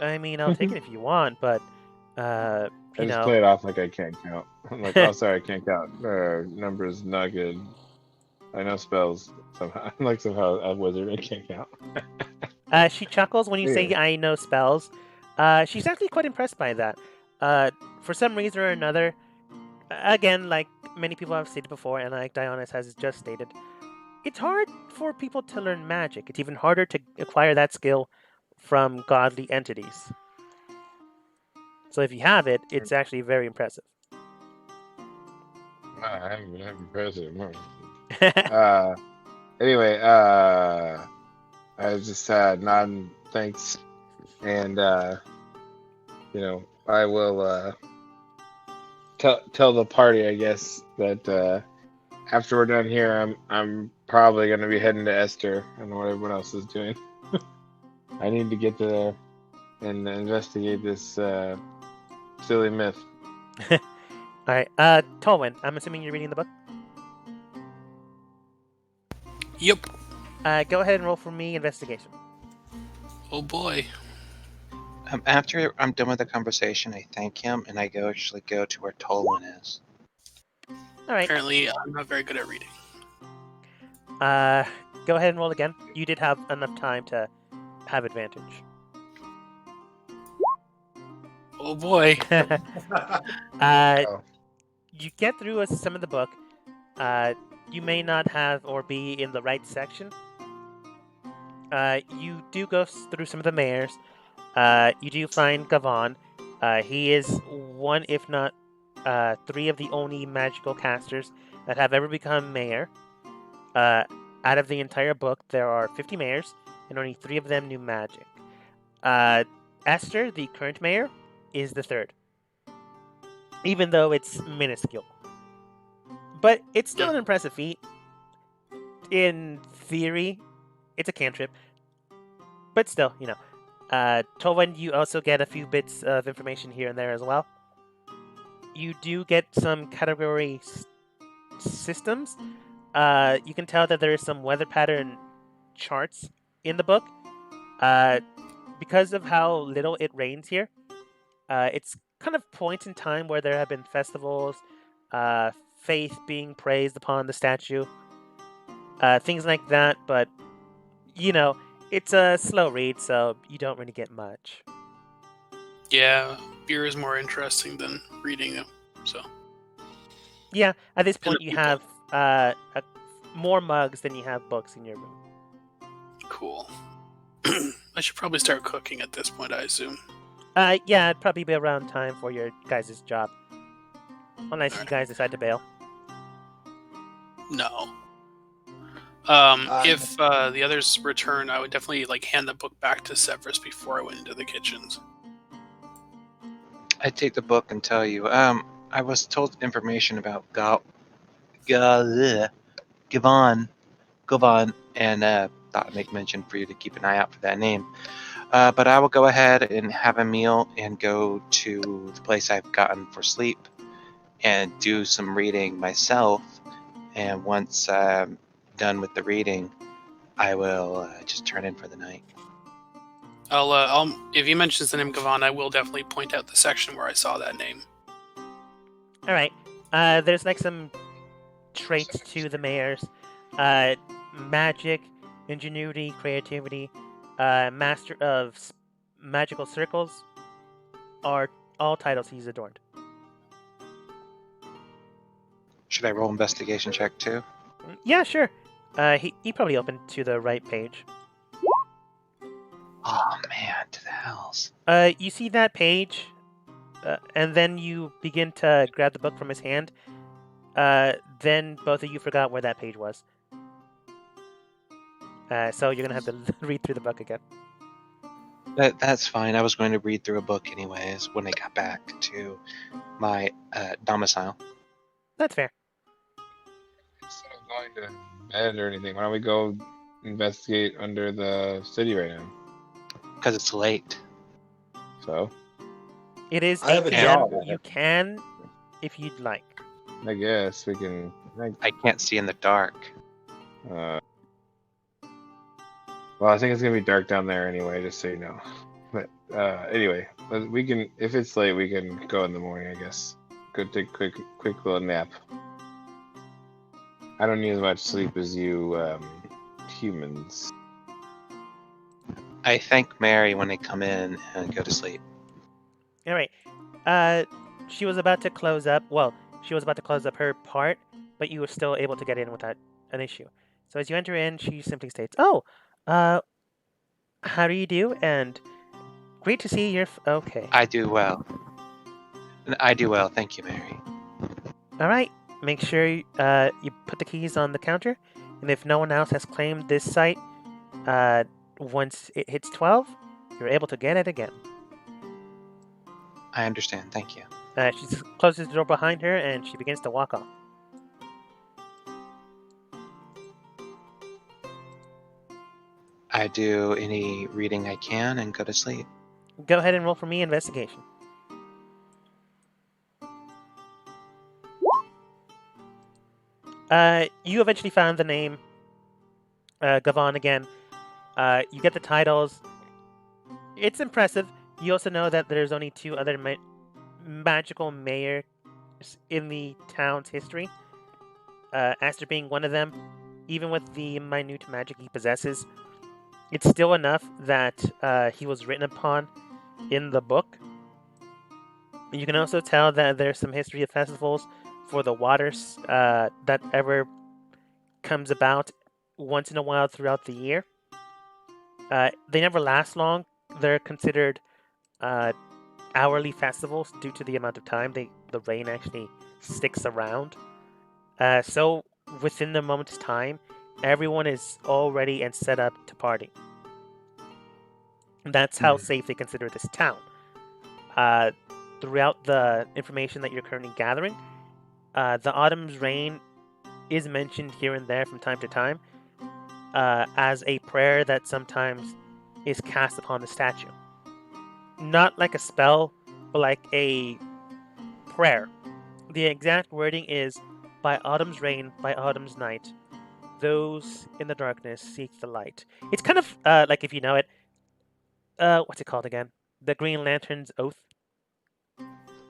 I mean, I'll take it if you want, but,
I
you
just
know.
play it off like I can't count. I'm like, oh, sorry, I can't count. Numbers not good. I know spells somehow. I'm like somehow a wizard. I can't count.
She chuckles when you say,
Yeah.
I know spells. She's actually quite impressed by that. For some reason or another, again, like many people have stated before, and like Dionys has just stated, it's hard for people to learn magic. It's even harder to acquire that skill from godly entities. So if you have it, it's actually very impressive.
I'm impressive. Anyway, I was just nodding thanks, and I will tell the party, I guess, that after we're done here, I'm probably gonna be heading to Esther. I don't know what everyone else is doing. I need to get there and investigate this silly myth.
Alright, Tolwyn, I'm assuming you're reading the book?
Yep.
Go ahead and roll for me investigation.
Oh boy.
After I'm done with the conversation, I thank him and I actually go to where Tolwyn is.
Alright,
Apparently, I'm not very good at reading.
go ahead and roll again. You did have enough time to have advantage.
Oh boy.
Oh.
You get through some of the book. You may not have or be in the right section. You do go through some of the mayors. You do find Gavan. He is one, if not 3 of the only magical casters that have ever become mayor. Out of the entire book, there are 50 mayors, and only 3 of them knew magic. Esther, the current mayor, is the 3rd, even though it's minuscule. But it's still an impressive feat. In theory, it's a cantrip. But still, Tolwyn, you also get a few bits of information here and there as well. You do get some category systems. You can tell that there is some weather pattern charts in the book. Because of how little it rains here, it's kind of points in time where there have been festivals, faith being praised upon the statue, things like that. But, it's a slow read, so you don't really get much.
Yeah, beer is more interesting than reading them. So
Yeah, at this point you
people.
have more mugs than you have books in your room.
Cool. I should probably start cooking at this point, I assume.
Yeah, it'd probably be around time for your guys' job. Unless you guys decide to bail.
No. If the others return, I would definitely hand the book back to Severus before I went into the kitchens.
I take the book and tell you, I was told information about Gavon, and thought I'd make mention for you to keep an eye out for that name. But I will go ahead and have a meal and go to the place I've gotten for sleep and do some reading myself. And once I'm done with the reading, I will just turn in for the night.
I'll if he mentions the name Gavan, I will definitely point out the section where I saw that name.
All right. There's like some traits to the mayor's magic, ingenuity, creativity, master of magical circles are all titles he's adorned.
Should I roll investigation check too?
Yeah, sure. He probably opened to the right page.
Oh man, to the hells.
You see that page, and then you begin to grab the book from his hand. Then both of you forgot where that page was. So you're gonna have to read through the book again.
That's fine. I was going to read through a book anyways when I got back to my domicile.
That's fair.
Instead of going to bed or anything, why don't we go investigate under the city right now?
Because it's late.
So,
It is
I have
8
a
p.m.
job.
You can, if you'd like.
I guess we can.
I can't see in the dark.
Well, I think it's gonna be dark down there anyway, just so you know. But anyway, we can. If it's late, we can go in the morning. I guess. Go take a quick little nap. I don't need as much sleep as you humans.
I thank Mary when I come in and go to sleep.
All right. She was about to close up. Well, she was about to close up her part, but you were still able to get in without an issue. So as you enter in, she simply states, "Oh, how do you do? And great to see you're okay.
I do well. I do well, thank you, Mary.
All right. Make sure you put the keys on the counter, and if no one else has claimed this site, once it hits 12, you're able to get it again."
I understand, thank you.
She closes the door behind her, and she begins to walk off.
I do any reading I can and go to sleep.
Go ahead and roll for me investigation. You eventually found the name Gavon again. You get the titles. It's impressive. You also know that there's only 2 other magical mayors in the town's history. Aster being one of them, even with the minute magic he possesses, it's still enough that he was written upon in the book. You can also tell that there's some history of festivals for the waters that ever comes about once in a while throughout the year. They never last long. They're considered hourly festivals due to the amount of time the rain actually sticks around. So within the moment's time, everyone is all ready and set up to party. That's how safe they consider this town. Throughout the information that you're currently gathering, the autumn's rain is mentioned here and there from time to time as a prayer that sometimes is cast upon the statue. Not like a spell, but like a prayer. The exact wording is, "By autumn's rain, by autumn's night, those in the darkness seek the light." It's kind of like, if you know it, what's it called again? The Green Lantern's Oath.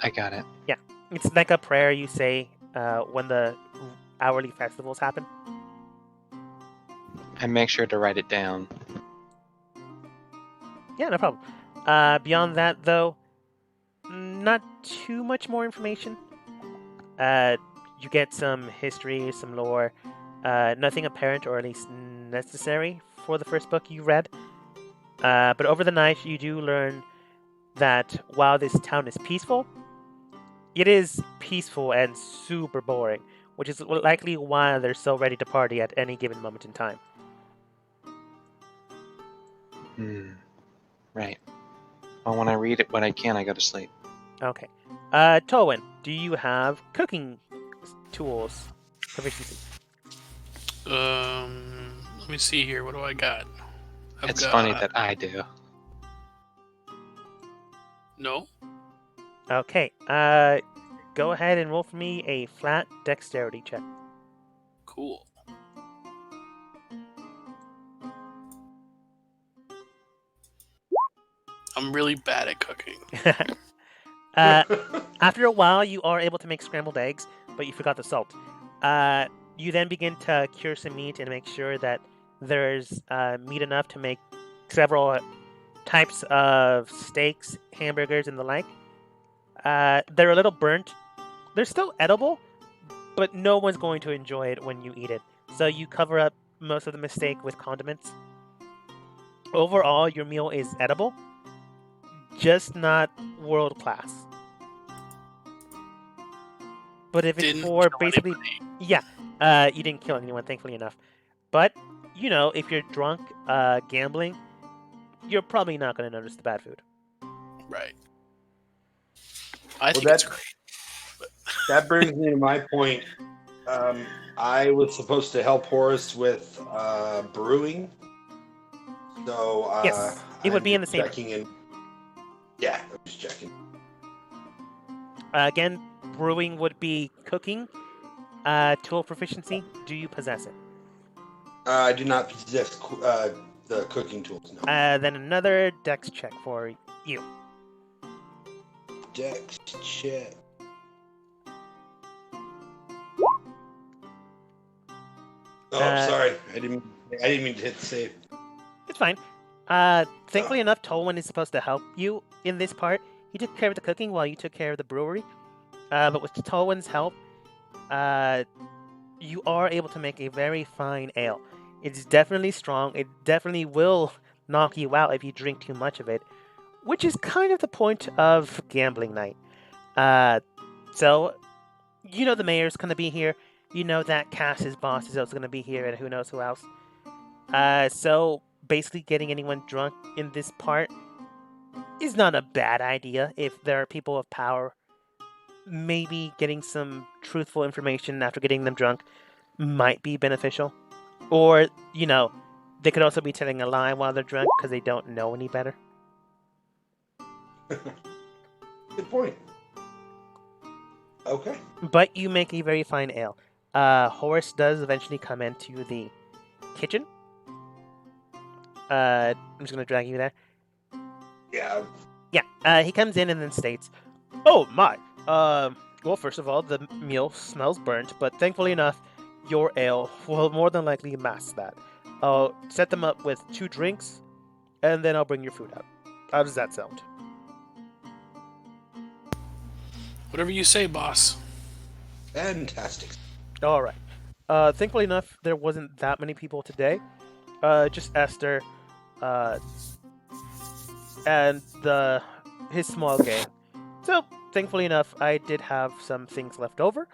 I got it.
Yeah, it's like a prayer you say when the hourly festivals happen.
And make sure to write it down.
Yeah, no problem. Beyond that, though, not too much more information. You get some history, some lore, nothing apparent or at least necessary for the first book you read. But over the night, you do learn that while this town is peaceful, it is peaceful and super boring, which is likely why they're so ready to party at any given moment in time.
Right. Well, when I read it when I can, I go to sleep.
Okay. Tolwyn, do you have cooking tools proficiency?
Let me see here. What do I got?
It's funny that I do.
No.
Okay. Go ahead and roll for me a flat dexterity check.
Cool. I'm really bad at cooking.
After a while, you are able to make scrambled eggs, but you forgot the salt. You then begin to cure some meat and make sure that there's meat enough to make several types of steaks, hamburgers, and the like. They're a little burnt. They're still edible, but no one's going to enjoy it when you eat it. So you cover up most of the mistake with condiments. Overall, your meal is edible, just not world class. But if it's
Didn't
for
kill
basically,
anybody.
yeah, you didn't kill anyone, thankfully enough. But you know, if you're drunk, gambling, you're probably not going to notice the bad food.
Right. I think
that's-
it's great.
That brings me to my point. I was supposed to help Horace with brewing. So
Yes, it would
I'm
be in the
just
same.
checking in. Yeah, I'm just checking.
Again, brewing would be cooking. Tool proficiency. Do you possess it?
I do not possess the cooking tools. No.
Then another dex check for you.
Dex check. Oh, sorry. I didn't mean to hit the save.
It's fine. Thankfully enough, Tolwyn is supposed to help you in this part. He took care of the cooking while you took care of the brewery. But with Tolwyn's help, you are able to make a very fine ale. It's definitely strong. It definitely will knock you out if you drink too much of it, which is kind of the point of gambling night. So, you know the mayor's going to be here. You know that Cass's boss is also going to be here, and who knows who else. So basically getting anyone drunk in this part is not a bad idea if there are people of power. Maybe getting some truthful information after getting them drunk might be beneficial. Or, you know, they could also be telling a lie while they're drunk because they don't know any better.
Good point. Okay.
But you make a very fine ale. Horace does eventually come into the kitchen. I'm just going to drag you there.
Yeah.
Yeah, he comes in and then states, "Oh my! Well, first of all, the meal smells burnt, but thankfully enough, your ale will more than likely mask that. I'll set them up with 2 drinks, and then I'll bring your food out. How does that sound?"
Whatever you say, boss.
Fantastic.
All right. Thankfully enough, there wasn't that many people today. Just Esther, and his small gang. So, thankfully enough, I did have some things left over.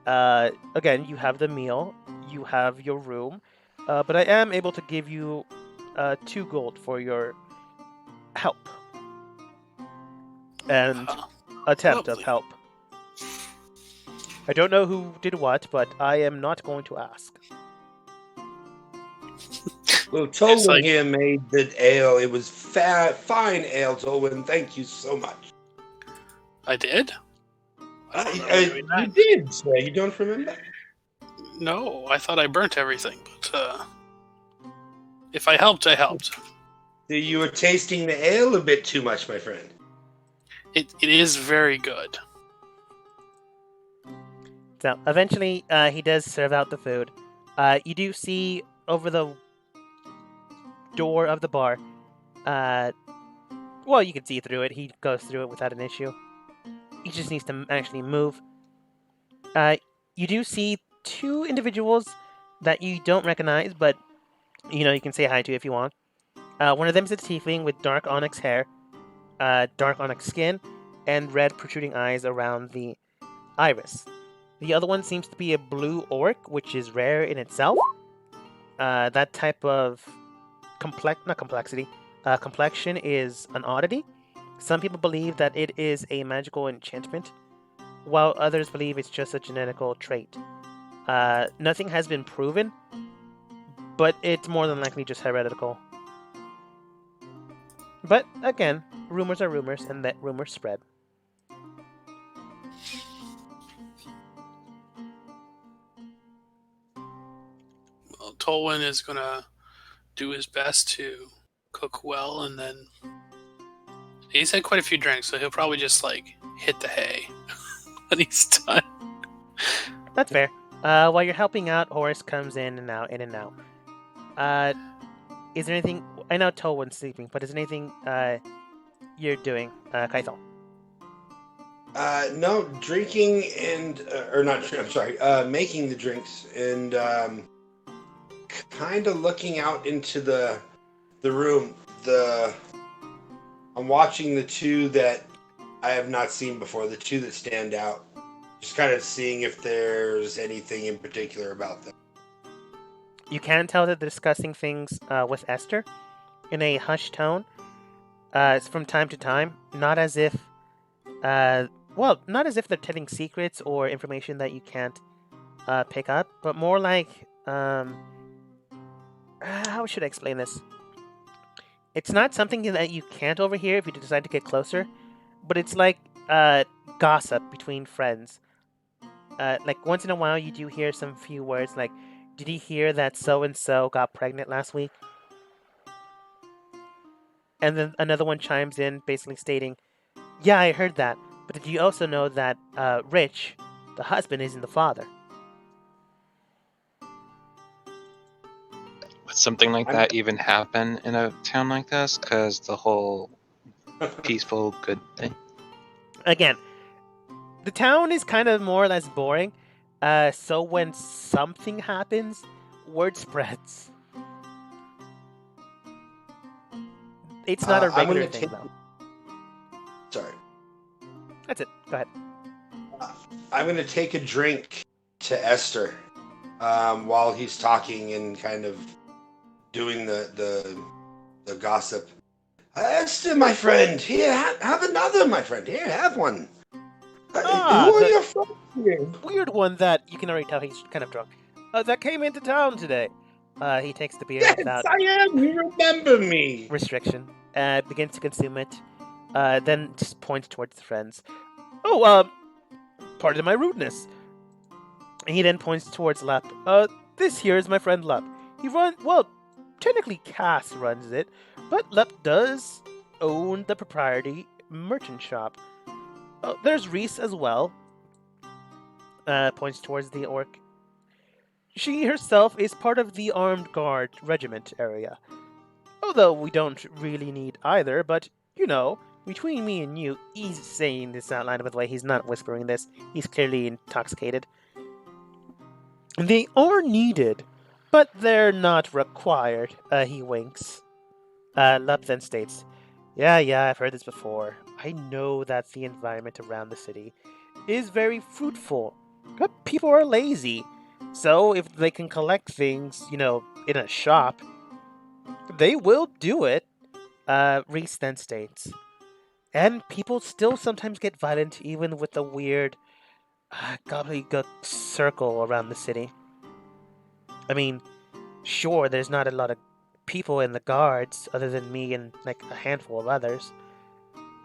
Again, you have the meal, you have your room, but I am able to give you 2 gold for your help and attempt of
Lovely.
help. I don't know who did what, but I am not going to ask.
Well, Tolwyn
like-
here made the ale. It was fine ale, Tolwyn. Thank you so much.
I did? I don't remember doing
You
that.
did, sir. You don't remember?
No, I thought I burnt everything, but if I helped, I helped.
You were tasting the ale a bit too much, my friend.
It is very good.
So eventually, he does serve out the food. You do see over the door of the bar. Well, you can see through it. He goes through it without an issue. He just needs to actually move. You do see 2 individuals that you don't recognize, but you know you can say hi to if you want. One of them is a tiefling with dark onyx hair, dark onyx skin, and red protruding eyes around the iris. The other one seems to be a blue orc, which is rare in itself. That type of complexion is an oddity. Some people believe that it is a magical enchantment, while others believe it's just a genetical trait. Nothing has been proven, but it's more than likely just heretical. But again, rumors are rumors, and that rumors spread.
Well, Tolwyn is gonna do his best to cook well, and then he's had quite a few drinks, so he'll probably just like hit the hay when he's done.
That's fair. While you're helping out, Horace comes in and out, in and out. Is there anything? I know Tolwyn's sleeping, but is there anything you're doing, Kaithal?
No, drinking and or not. I'm sorry, making the drinks and kind of looking out into the room. I'm watching the two that I have not seen before. The two that stand out. Just kind of seeing if there's anything in particular about them.
You can tell that they're discussing things with Esther in a hushed tone. From time to time, not as if, not as if they're telling secrets or information that you can't pick up, but more like, how should I explain this? It's not something that you can't overhear if you decide to get closer, but it's like gossip between friends. Like once in a while, you do hear some few words like, "Did you hear that so and so got pregnant last week?" And then another one chimes in, basically stating, "Yeah, I heard that. But did you also know that Rich, the husband, isn't the father?"
Would something like that even happen in a town like this? Because the whole peaceful, good thing.
Again, the town is kind of more or less boring. So when something happens, word spreads. It's not a
I'm
regular
gonna
thing,
take-
though.
Sorry.
That's it. Go ahead.
I'm going to take a drink to Esther while he's talking and kind of doing the gossip. Esther, my friend, here, have another, my friend. Here, have one. Who are your friends here?
Weird one that you can already tell he's kind of drunk. That came into town today. He takes the beer
Yes,
without
I am. You remember me.
restriction. Begins to consume it. Then just points towards the friends. Oh, pardon my rudeness. And he then points towards Lap. This here is my friend Lap. Technically Cass runs it, but Lap does own the propriety merchant shop. There's Reese as well. Points towards the orc. She herself is part of the armed guard regiment area. Although we don't really need either, but, between me and you, he's saying this out loud. By the way, he's not whispering this. He's clearly intoxicated. They are needed, but they're not required, he winks. Lup then states, Yeah, I've heard this before. I know that the environment around the city is very fruitful, but people are lazy. So if they can collect things, in a shop, they will do it. Reese then states, and people still sometimes get violent even with the weird gobbledygook circle around the city. I mean, sure, there's not a lot of people in the guards other than me and like a handful of others.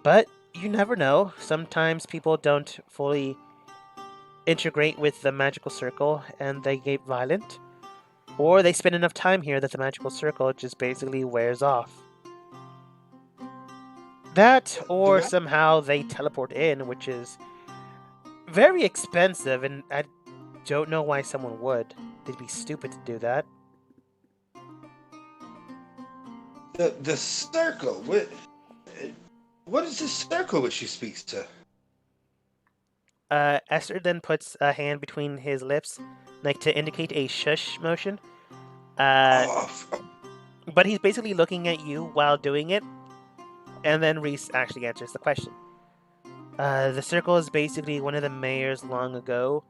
But you never know. Sometimes people don't fully integrate with the magical circle and they get violent. Or they spend enough time here that the magical circle just basically wears off. That, or somehow they teleport in, which is very expensive, and I don't know why someone would. They'd be stupid to do that.
The circle. What is the circle which she speaks to?
Esther then puts a hand between his lips, like to indicate a shush motion. But he's basically looking at you while doing it, and then Reese actually answers the question. The circle is basically one of the mayors long ago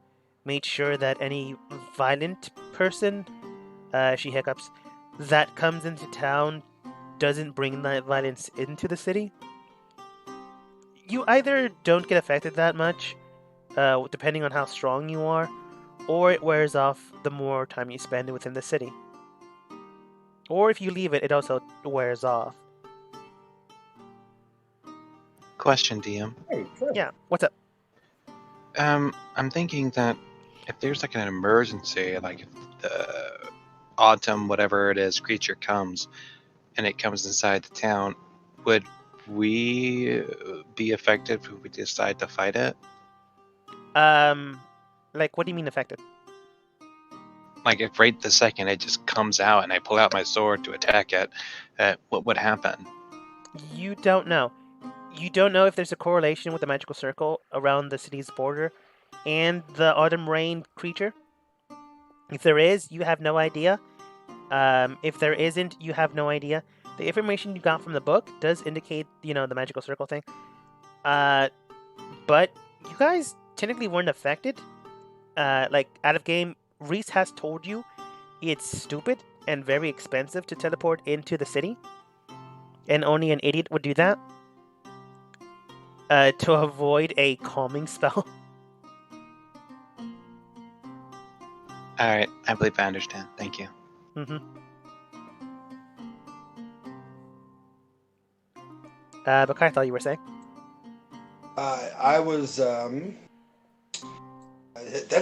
made sure that any violent person, she hiccups, that comes into town doesn't bring that violence into the city. You either don't get affected that much, depending on how strong you are, or it wears off the more time you spend within the city. Or if you leave it, it also wears off.
Question, DM.
Hey, sure.
Yeah. What's up?
I'm thinking that if there's like an emergency, like if the autumn, whatever it is, creature comes and it comes inside the town, would we be affected if we decide to fight it?
Like, what do you mean affected?
Like if right the second it just comes out and I pull out my sword to attack it, what would happen?
You don't know. You don't know if there's a correlation with the magical circle around the city's border and the autumn rain creature. If there is, you have no idea. If there isn't, you have no idea. The information you got from the book does indicate, the magical circle thing. But you guys technically weren't affected. Like, out of game, Reese has told you it's stupid and very expensive to teleport into the city. And only an idiot would do that. To avoid a calming spell.
Alright, I believe I understand. Thank you.
Mm-hmm. But I thought you were saying.
I was. That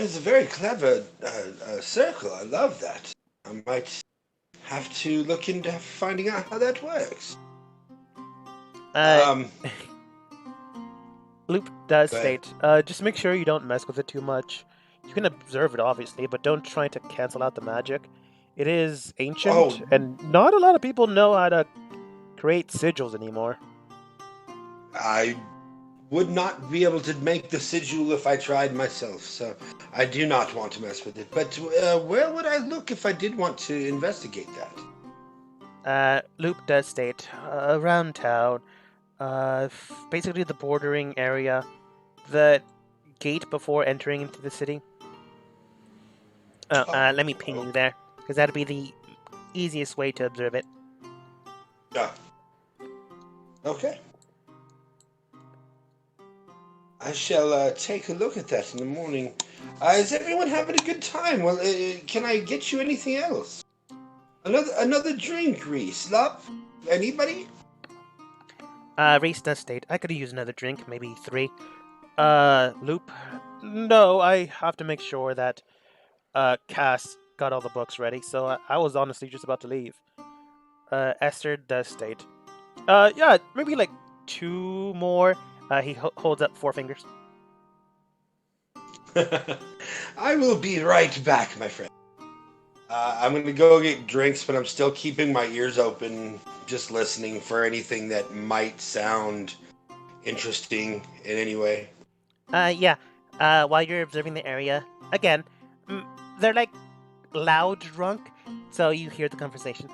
is a very clever circle. I love that. I might have to look into finding out how that works.
Loop does
Go ahead.
state, just make sure you don't mess with it too much. You can observe it, obviously, but don't try to cancel out the magic. It is ancient,
Oh.
and not a lot of people know how to create sigils anymore.
I would not be able to make the sigil if I tried myself, so I do not want to mess with it. But where would I look if I did want to investigate that?
Loop does state, around town, basically the bordering area, the gate before entering into the city. Let me ping you there, because that'd be the easiest way to observe it.
Yeah. Okay. I shall take a look at that in the morning. Is everyone having a good time? Well, can I get you anything else? Another drink, Reese. Love? Anybody?
Reese does state, I could use another drink, maybe 3. Loop? No, I have to make sure that, Cass got all the books ready, so I was honestly just about to leave. Esther does state, yeah, maybe like 2 more. He holds up 4 fingers.
I will be right back, my friend. I'm going to go get drinks, but I'm still keeping my ears open, just listening for anything that might sound interesting in any way.
Yeah, while you're observing the area, again, they're like loud drunk, so you hear the conversation.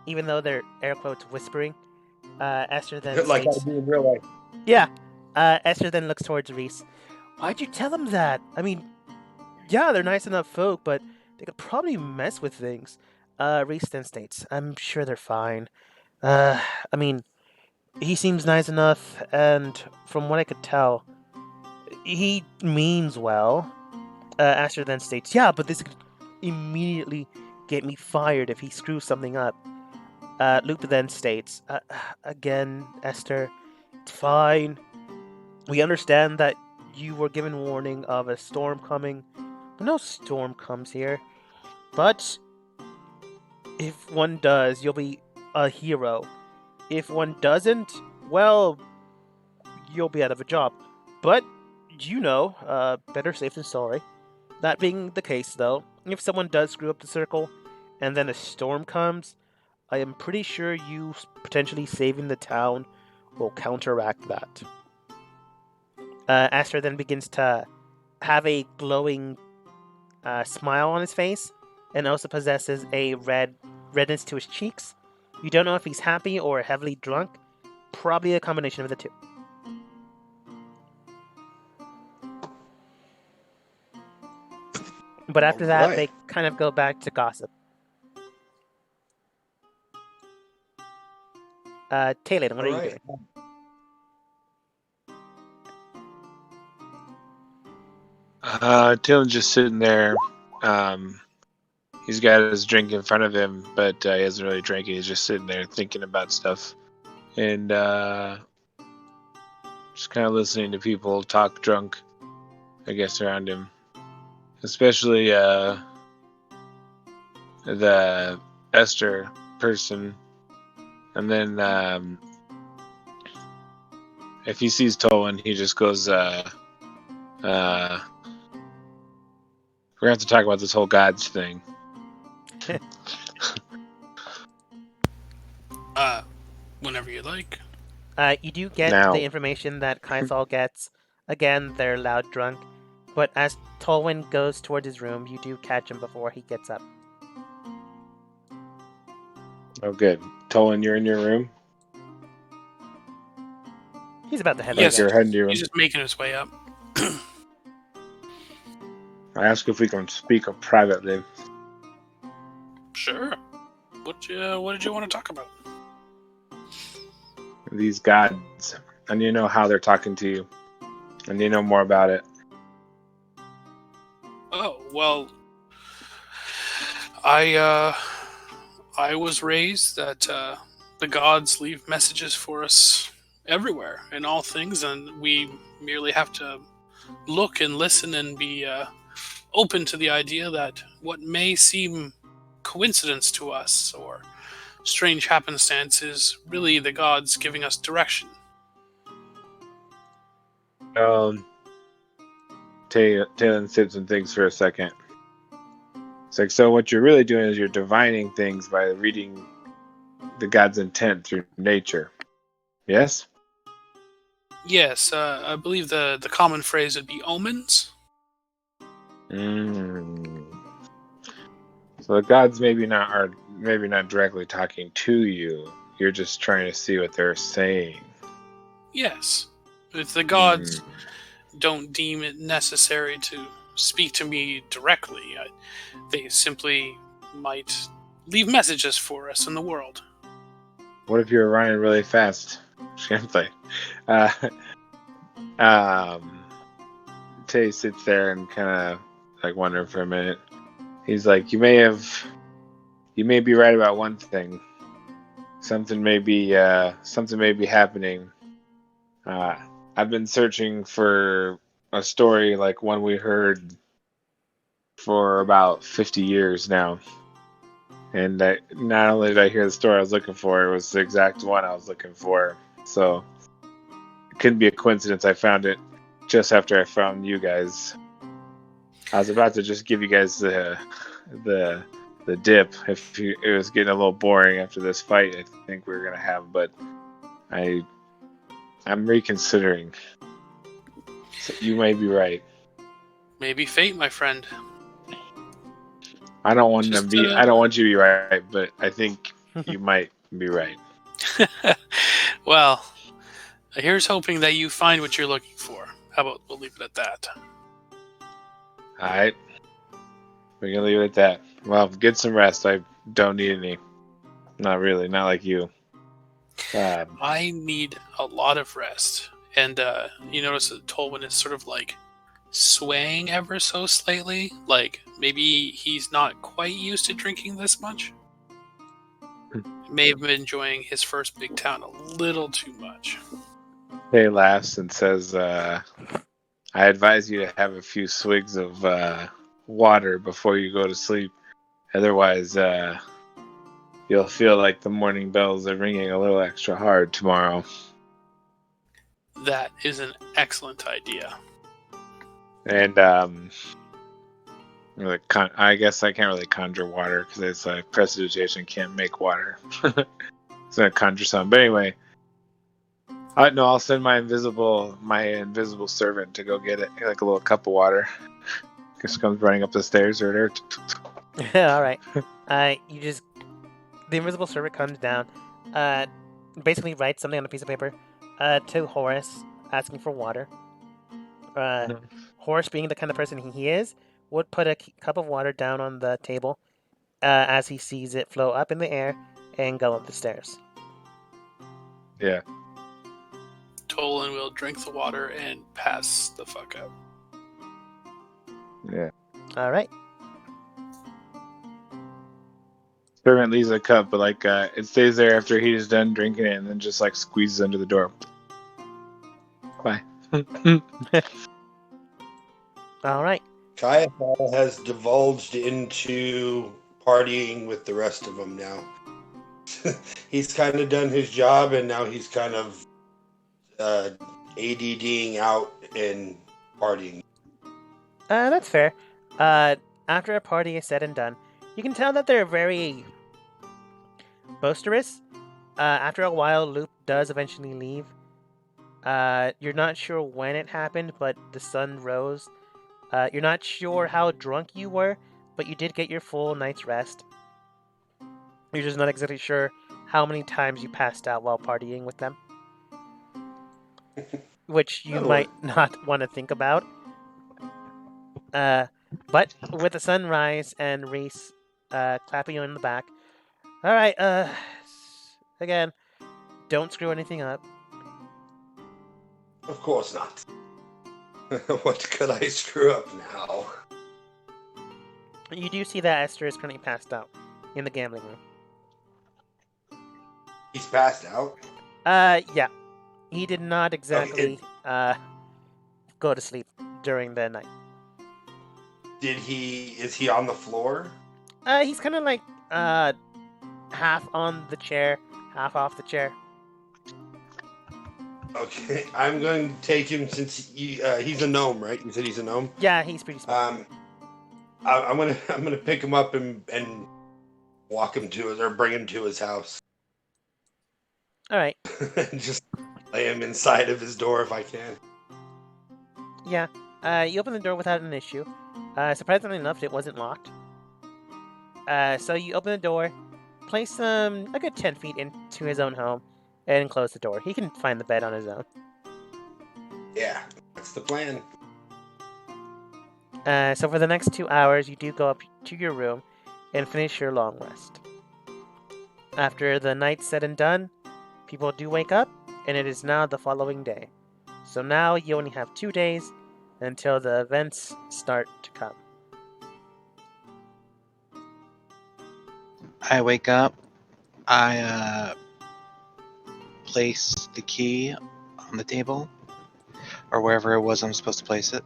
Even though they're air quotes whispering, Esther then
Like I
states,
do in real life.
yeah, Esther then looks towards Reese. Why'd you tell them that? I mean, yeah, they're nice enough folk, but they could probably mess with things. Reese then states, I'm sure they're fine. I mean, he seems nice enough, and from what I could tell, he means well. Asher then states, yeah, but this could immediately get me fired if he screws something up. Lupa then states, again, Esther, it's fine. We understand that you were given warning of a storm coming, but no storm comes here. But if one does, you'll be a hero. If one doesn't, well, you'll be out of a job. But, better safe than sorry. That being the case, though, if someone does screw up the circle, and then a storm comes, I am pretty sure you potentially saving the town will counteract that. Aster then begins to have a glowing smile on his face, and also possesses a redness to his cheeks. You don't know if he's happy or heavily drunk. Probably a combination of the two. But after that,
Alright.
they kind of go back to gossip. Taylor, what are you doing?
Dylan's just sitting there. He's got his drink in front of him, but he hasn't really drank it. He's just sitting there thinking about stuff. And just kind of listening to people talk drunk, I guess, around him. Especially the Esther person. And then if he sees Tolwyn, he just goes, we're going to have to talk about this whole gods thing.
Whenever you like.
You do get
Now.
the information that Kaisal gets. Again, they're loud drunk. But as Tolwyn goes towards his room, you do catch him before he gets up.
Oh, good. Tolwyn, you're in your room?
He's about to head
Yes,
out.
You're heading to your room.
He's just making his way up.
I ask if we can speak privately.
Sure. What did you want to talk about?
These gods. And you know how they're talking to you. And you know more about it.
Oh, well, I was raised that the gods leave messages for us everywhere in all things, and we merely have to look and listen and be open to the idea that what may seem coincidence to us or strange happenstance is really the gods giving us direction.
Talon sits and thinks for a second. It's like, so what you're really doing is you're divining things by reading the god's intent through nature. Yes?
Yes, I believe the common phrase would be omens.
So the gods maybe not directly talking to you. You're just trying to see what they're saying.
Yes. If the gods don't deem it necessary to speak to me directly, they simply might leave messages for us in the world.
What if you're running really fast? Gameplay. Tay sits there and kind of like wondering for a minute. He's like, you may be right about one thing. Something may be happening. I've been searching for a story like one we heard for about 50 years now. And not only did I hear the story I was looking for, it was the exact one I was looking for. So it couldn't be a coincidence I found it just after I found you guys. I was about to just give you guys the dip if it was getting a little boring after this fight I think we were gonna have, but I'm reconsidering. So you may be right.
Maybe fate, my friend.
I don't want you to be right, but I think you might be right.
Well, here's hoping that you find what you're looking for. How about we'll leave it at that?
Alright. We're gonna leave it at that. Well, get some rest. I don't need any. Not really, not like you.
I need a lot of rest. And you notice that Tolwyn is sort of like swaying ever so slightly. Like maybe he's not quite used to drinking this much. May have been enjoying his first big town a little too much.
He laughs and says, I advise you to have a few swigs of water before you go to sleep. Otherwise, you'll feel like the morning bells are ringing a little extra hard tomorrow.
That is an excellent idea.
And I guess I can't really conjure water because it's like prestidigitation can't make water. It's gonna conjure some, but anyway. No, I'll send my invisible servant to go get it, like a little cup of water. Just comes running up the stairs or there.
All right. The invisible servant comes down, basically writes something on a piece of paper, to Horace, asking for water. Horace, being the kind of person he is, would put a cup of water down on the table, as he sees it float up in the air and go up the stairs.
Yeah.
Tolan will drink the water and pass the fuck out.
Yeah.
All right.
Servant leaves a cup, but like it stays there after he's done drinking it, and then just like squeezes under the door. Bye.
All right.
Kaiathal has divulged into partying with the rest of them now. He's kind of done his job, and now he's kind of ADDing out and partying.
That's fair. After a party is said and done, you can tell that they're very boisterous. After a while, Loop does eventually leave. You're not sure when it happened, but the sun rose. You're not sure how drunk you were, but you did get your full night's rest. You're just not exactly sure how many times you passed out while partying with them, which you might not want to think about. But with the sunrise and Reese clapping you in the back, all right. Again, don't screw anything up.
Of course not. What could I screw up now?
You do see that Esther is currently passed out in the gambling room.
He's passed out?
Yeah. He did not exactly go to sleep during the night.
Is he on the floor?
He's kind of like half on the chair, half off the chair.
Okay, I'm going to take him since he's a gnome, right? You said he's a gnome.
Yeah, he's pretty small.
I'm gonna pick him up and walk him to or bring him to his house.
All right.
And just lay him inside of his door if I can.
Yeah. You open the door without an issue. Surprisingly enough, it wasn't locked. So you open the door, place him a good 10 feet into his own home, and close the door. He can find the bed on his own.
Yeah, that's the plan.
So for the next 2 hours, you do go up to your room and finish your long rest. After the night's said and done, people do wake up, and it is now the following day. So now you only have 2 days until the events start to come.
I wake up. I place the key on the table, or wherever it was I'm supposed to place it.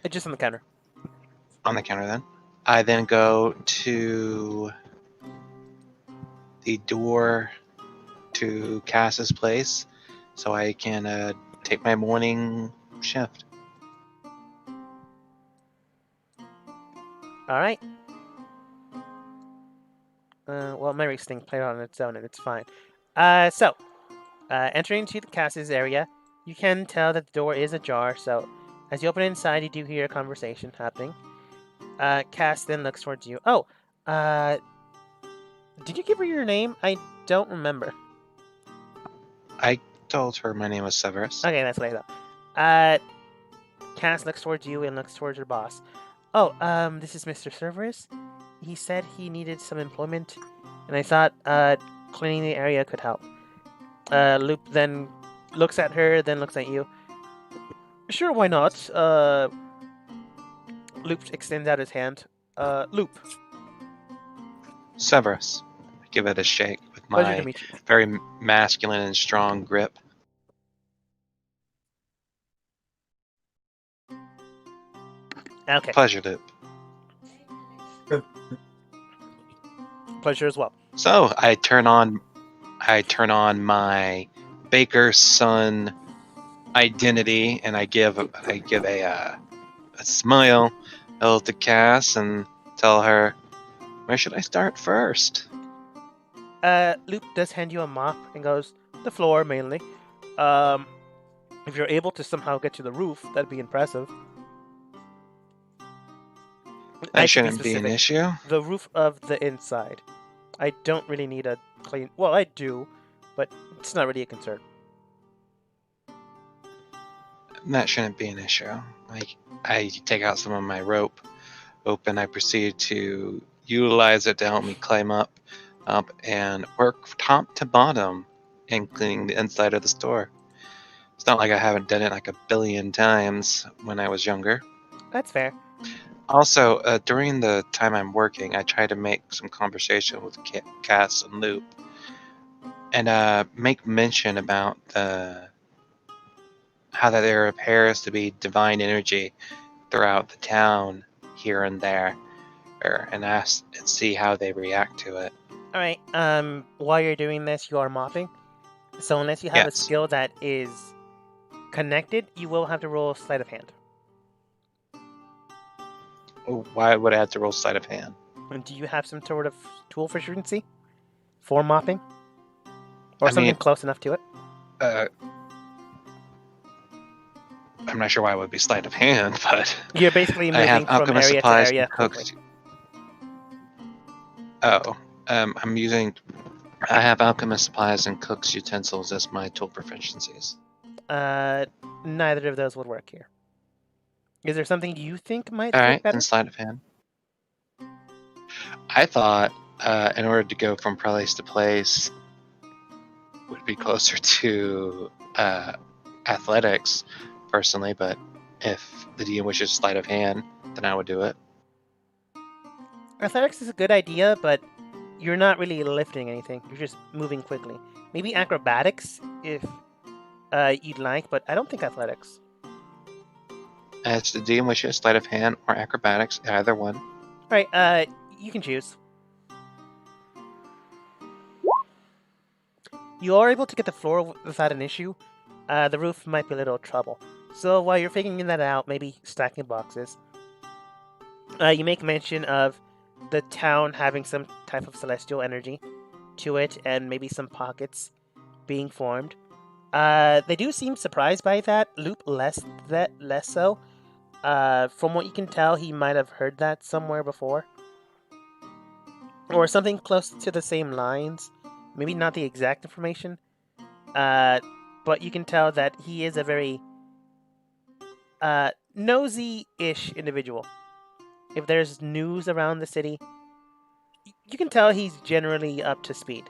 It's just on the counter.
On the counter, then. I then go to the door to Cass's place so I can take my morning shift.
All right. Well, Mary's thing played on its own, and it's fine. Entering to the Cass's area, you can tell that the door is ajar, so as you open inside, you do hear a conversation happening. Cass then looks towards you. Oh, did you give her your name? I don't remember.
I told her my name was Severus.
Okay, that's what I thought. Cass looks towards you and looks towards your boss. Oh, this is Mr. Cerberus. He said he needed some employment, and I thought cleaning the area could help. Loop then looks at her, then looks at you. Sure, why not? Loop extends out his hand. Loop.
Severus. I give it a shake with
Pleasure to
my
meet you.
very masculine and strong grip.
Okay,
Pleasure, Loop.
pleasure as well.
So I turn on my baker's son identity, and I give a smile to Cass and tell her, where should I start first?
Loop does hand you a mop and goes, the floor mainly. If you're able to somehow get to the roof, that'd be impressive. I
That
should
shouldn't be an
specific.
issue.
The roof of the inside. I don't really need a clean. Well, I do, but it's not really a concern.
That shouldn't be an issue. I take out some of my rope, I proceed to utilize it to help me climb up and work top to bottom in cleaning the inside of the store. It's not like I haven't done it like a billion times when I was younger.
That's fair.
Also, during the time I'm working, I try to make some conversation with Cass and Loop, and make mention about how that there appears to be divine energy throughout the town here and there, and ask and see how they react to it.
All right. While you're doing this, you are mopping. So unless you have a
Yes.
skill that is connected, you will have to roll sleight of hand.
Why would I have to roll sleight of hand?
And do you have some sort of tool proficiency for mopping, or
I
something
mean,
close enough to it?
I'm not sure why it would be sleight of hand, but
You're basically
I have
moving from
alchemist
area to
supplies
area
and
quickly.
cooks. Oh, I'm using. I have alchemist supplies and cooks utensils as my tool proficiencies.
Neither of those would work here. Is there something you think might
All
fit
right,
better?
then sleight of hand. I thought, in order to go from place to place, would be closer to athletics, personally. But if the DM wishes sleight of hand, then I would do it.
Athletics is a good idea, but you're not really lifting anything. You're just moving quickly. Maybe acrobatics if you'd like, but I don't think athletics.
As the DM wishes sleight of hand or acrobatics, either one.
All right, you can choose. You are able to get the floor without an issue. The roof might be a little trouble. So while you're figuring that out, maybe stacking boxes, you make mention of the town having some type of celestial energy to it, and maybe some pockets being formed. They do seem surprised by that. Loop less so. From what you can tell, he might have heard that somewhere before, or something close to the same lines. Maybe not the exact information, but you can tell that he is a very nosy-ish individual. If there's news around the city, you can tell he's generally up to speed.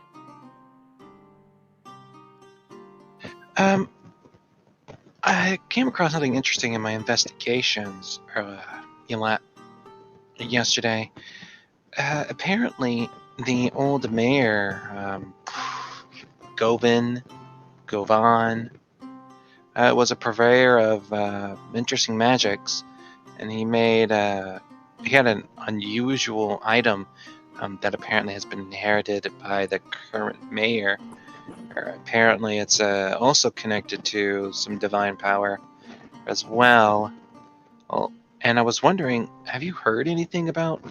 I came across something interesting in my investigations yesterday. Apparently, the old mayor, Govan, was a purveyor of interesting magics, and he had an unusual item that apparently has been inherited by the current mayor. Apparently, it's also connected to some divine power as well. Well, and I was wondering, have you heard anything about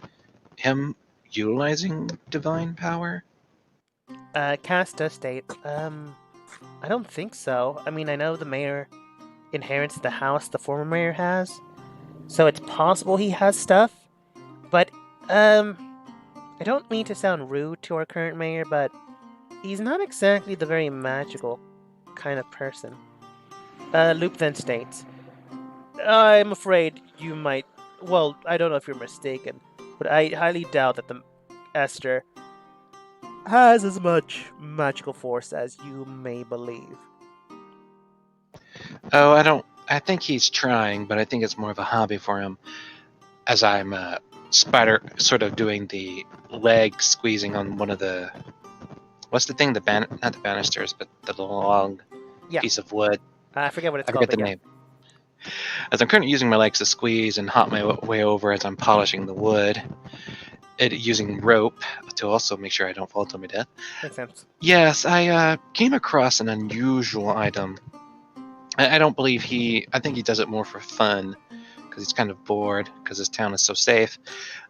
him utilizing divine power?
Cass does state, I don't think so. I mean, I know the mayor inherits the house the former mayor has, so it's possible he has stuff. But, I don't mean to sound rude to our current mayor, but he's not exactly the very magical kind of person. Loop then states, I'm afraid you might. Well, I don't know if you're mistaken, but I highly doubt that the Esther has as much magical force as you may believe.
Oh, I don't. I think he's trying, but I think it's more of a hobby for him. As I'm spider, sort of doing the leg squeezing on one of the. What's the thing? Not the banisters, but the long
Yeah.
piece of wood.
I forget what it's
I
called,
forget the
but yeah.
name. As I'm currently using my legs to squeeze and hop my way over as I'm polishing the wood, using rope to also make sure I don't fall to my death.
Makes sense.
Yes, I came across an unusual item. I don't believe I think he does it more for fun, because he's kind of bored, because his town is so safe.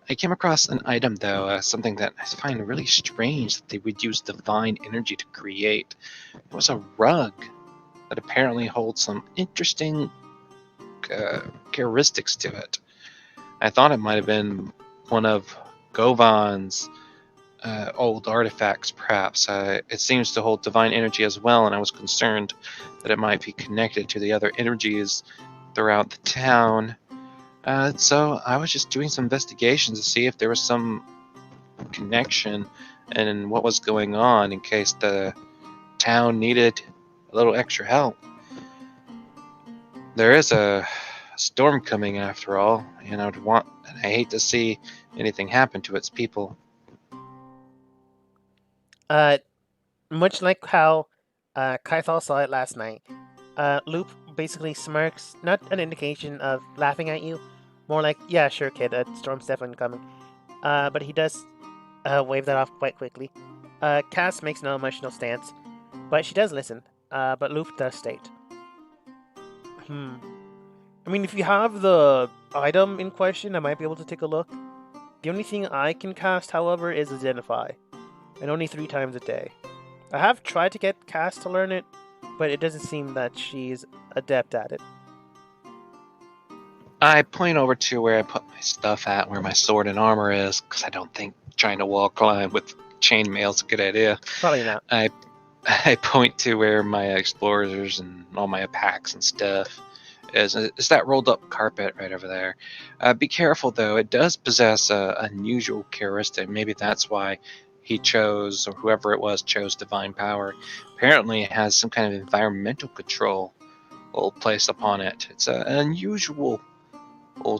I came across an item, though, something that I find really strange that they would use divine energy to create. It was a rug that apparently holds some interesting characteristics to it. I thought it might have been one of Govan's old artifacts, perhaps. It seems to hold divine energy as well, and I was concerned that it might be connected to the other energies throughout the town. So I was just doing some investigations to see if there was some connection and what was going on in case the town needed a little extra help. There is a storm coming after all, and I hate to see anything happen to its people.
Much like how Kaithal saw it last night, Loop basically smirks, not an indication of laughing at you, more like, yeah, sure, kid, a storm's definitely coming. But he does wave that off quite quickly. Cass makes no emotional stance, but she does listen. But Loop does state, I mean, if you have the item in question, I might be able to take a look. The only thing I can cast, however, is Identify, and only 3 times a day. I have tried to get Cass to learn it, but it doesn't seem that she's adept at it.
I point over to where I put my stuff at, where my sword and armor is, because I don't think trying to wall climb with chainmail is a good idea.
Probably not.
I point to where my explorers and all my packs and stuff is that rolled up carpet right over there. Be careful though; it does possess a unusual characteristic. Maybe that's why he chose, or whoever it was, chose divine power. Apparently, it has some kind of environmental control placed upon it. It's an unusual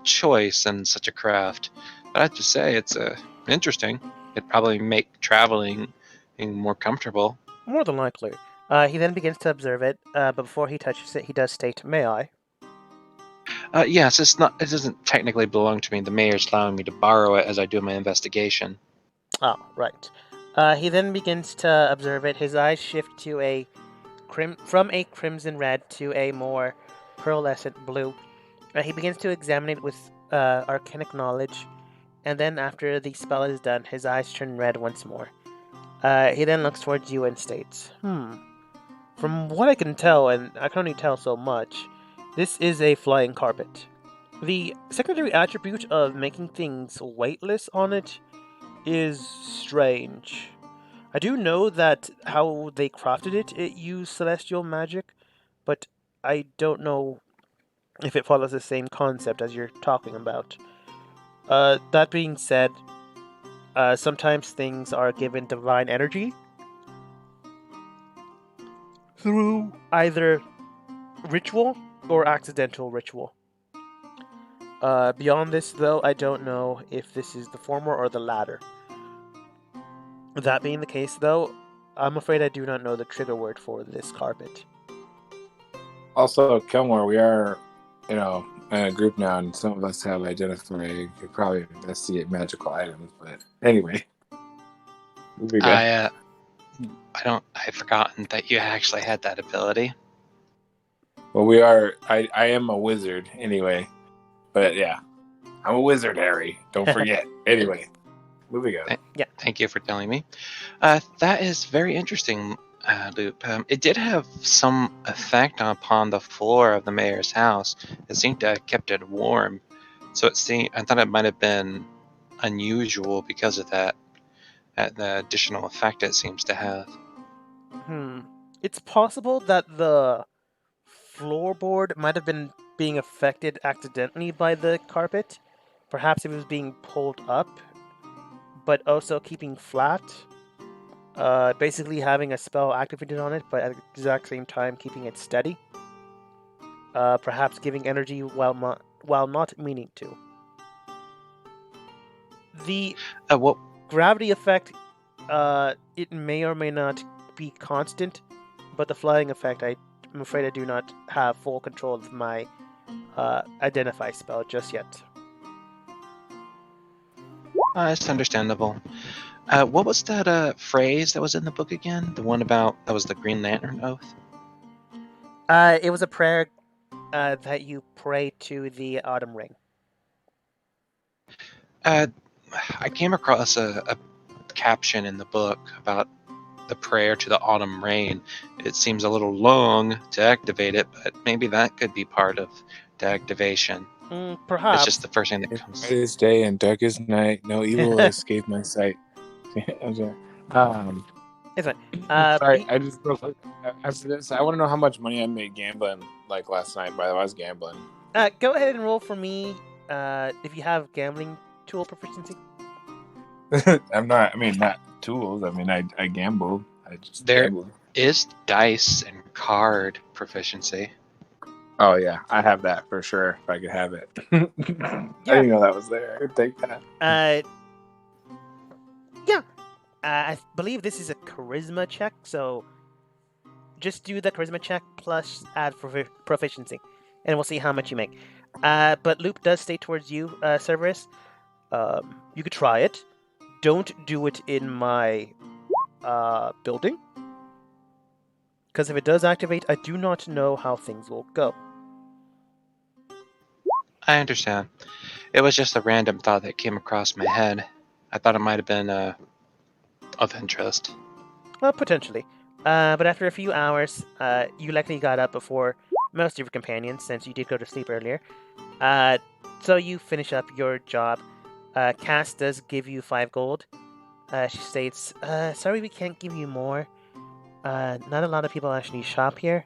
choice in such a craft. But I have to say, it's interesting. It'd probably make traveling more comfortable.
More than likely. He then begins to observe it, but before he touches it, he does state, "May I?"
Yes, it's not. It doesn't technically belong to me. The mayor's allowing me to borrow it as I do my investigation.
Oh, right. He then begins to observe it. His eyes shift to from a crimson red to a more pearlescent blue. He begins to examine it with arcanic knowledge, and then after the spell is done, his eyes turn red once more. He then looks towards you and states, From what I can tell, and I can only tell so much, this is a flying carpet. The secondary attribute of making things weightless on it is strange. I do know that how they crafted it used celestial magic, but I don't know if it follows the same concept as you're talking about. That being said, sometimes things are given divine energy through either ritual or accidental ritual. Beyond this, though, I don't know if this is the former or the latter. That being the case, though, I'm afraid I do not know the trigger word for this carpet.
Also, Kelmore, we are, in a group now, and some of us have identified. You could probably investigate magical items, but anyway, moving on.
I've forgotten that you actually had that ability.
Well, we are. I am a wizard anyway, but yeah, I'm a wizard, Harry. Don't forget. Anyway, moving on.
Yeah.
Thank you for telling me. That is very interesting, Loop. It did have some effect upon the floor of the mayor's house. It seemed to have kept it warm. So I thought it might have been unusual because of that, the additional effect it seems to have.
It's possible that the floorboard might have been being affected accidentally by the carpet. Perhaps it was being pulled up, but also keeping flat. Basically having a spell activated on it, but at the exact same time keeping it steady. Perhaps giving energy while not meaning to. The gravity effect, it may or may not be constant, but the flying effect, I'm afraid I do not have full control of my identify spell just yet.
It's understandable. What was that phrase that was in the book again? The one that was the Green Lantern oath?
It was a prayer that you pray to the Autumn Ring.
I came across a caption in the book about the prayer to the autumn rain. It seems a little long to activate it, but maybe that could be part of the activation.
Perhaps.
It's just the first thing that comes.
Bright as day and dark as night, no evil will escape my sight.
It's fine.
Sorry, I just after this, I want to know how much money I made gambling like last night. By the way, I was gambling.
Go ahead and roll for me if you have gambling tool proficiency.
Not tools. I gamble. I just
There
gamble.
is dice and card proficiency.
Oh yeah, I have that for sure. If I could have it. I didn't know that was there. Take that.
Yeah. I believe this is a charisma check, so just do the charisma check plus add proficiency, and we'll see how much you make. But Loop does stay towards you, Cerberus. You could try it. Don't do it in my building, because if it does activate, I do not know how things will go.
I understand. It was just a random thought that came across my head. I thought it might have been of interest.
Potentially. But after a few hours, you likely got up before most of your companions, since you did go to sleep earlier. So you finish up your job. Cass does give you 5 gold. She states, sorry we can't give you more. Not a lot of people actually shop here.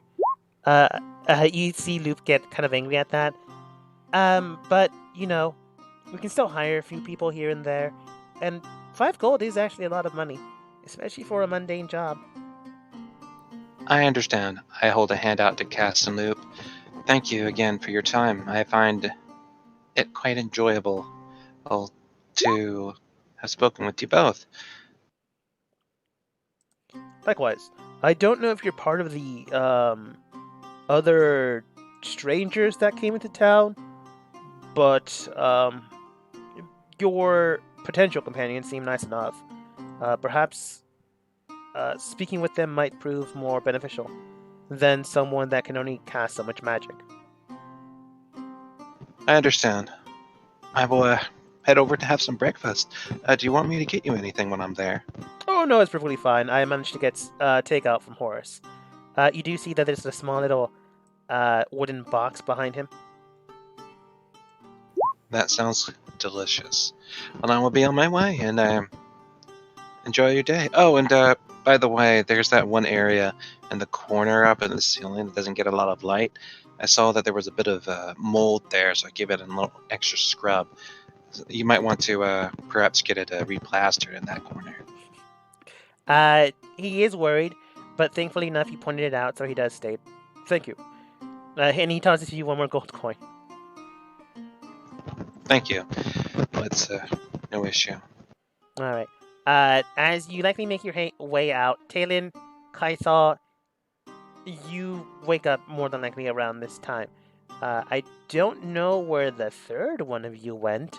You see Loop get kind of angry at that. But, we can still hire a few people here and there. And 5 gold is actually a lot of money, especially for a mundane job.
I understand. I hold a hand out to Cass and Loop. Thank you again for your time. I find it quite enjoyable to have spoken with you both.
Likewise. I don't know if you're part of the other strangers that came into town, but your potential companions seem nice enough. Perhaps speaking with them might prove more beneficial than someone that can only cast so much magic.
I understand. I will head over to have some breakfast. Do you want me to get you anything when I'm there?
Oh no, it's perfectly fine. I managed to get takeout from Horace. You do see that there's a small little wooden box behind him.
That sounds delicious. Well, I will be on my way, and enjoy your day. Oh, and by the way, there's that one area in the corner up in the ceiling that doesn't get a lot of light. I saw that there was a bit of mold there, so I gave it a little extra scrub. You might want to perhaps get it replastered in that corner.
He is worried, but thankfully enough, he pointed it out, so he does state, "Thank you." And he tosses you 1 more gold coin.
Thank you. It's no issue.
All right. As you likely make your way out, Talon, Kaithal, you wake up more than likely around this time. I don't know where the third one of you went,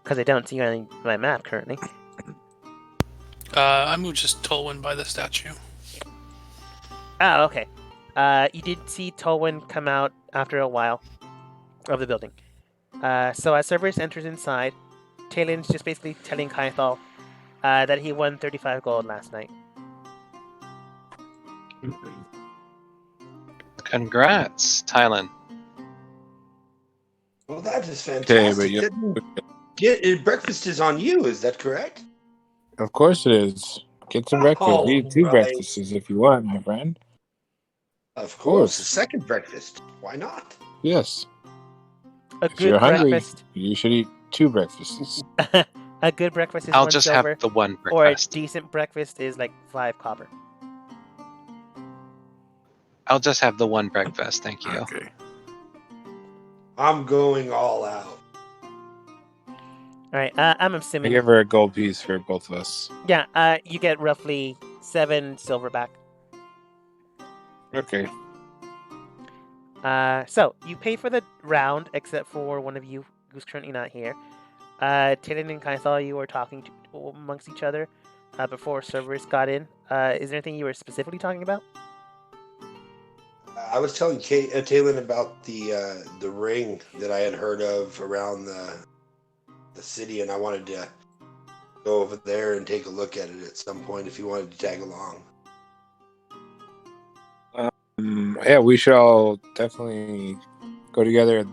because I don't see you on my map currently.
I moved just Tolwyn by the statue.
Oh, okay. You did see Tolwyn come out after a while of the building. So as Cerberus enters inside, Talon's just basically telling Kaithal that he won 35 gold last night.
Congrats, Tylen.
Well, that is
Okay, but
fantastic. Breakfast is on you, is that correct?
of course it is. Get some breakfast.
All
Eat 2
right.
breakfasts if you want, my friend.
Of course, a second breakfast. Why not?
Yes.
A
If you're
good
hungry,
breakfast.
you should eat 2 breakfasts.
A good breakfast is
I'll
1
just
silver,
have the one
or a
breakfast.
decent breakfast is like 5 copper.
I'll just have the one breakfast, thank you.
Okay.
I'm going all out.
All right, I'm
I
assuming.
give her a gold piece for both of us.
Yeah, you get roughly 7 silver back.
Okay.
So you pay for the round, except for one of you who's currently not here. Talon and Kaithal, you were talking to amongst each other before Cerberus got in. Is there anything you were specifically talking about?
I was telling Talon about the ring that I had heard of around the city, and I wanted to go over there and take a look at it at some point if you wanted to tag along.
Yeah, we should all definitely go together.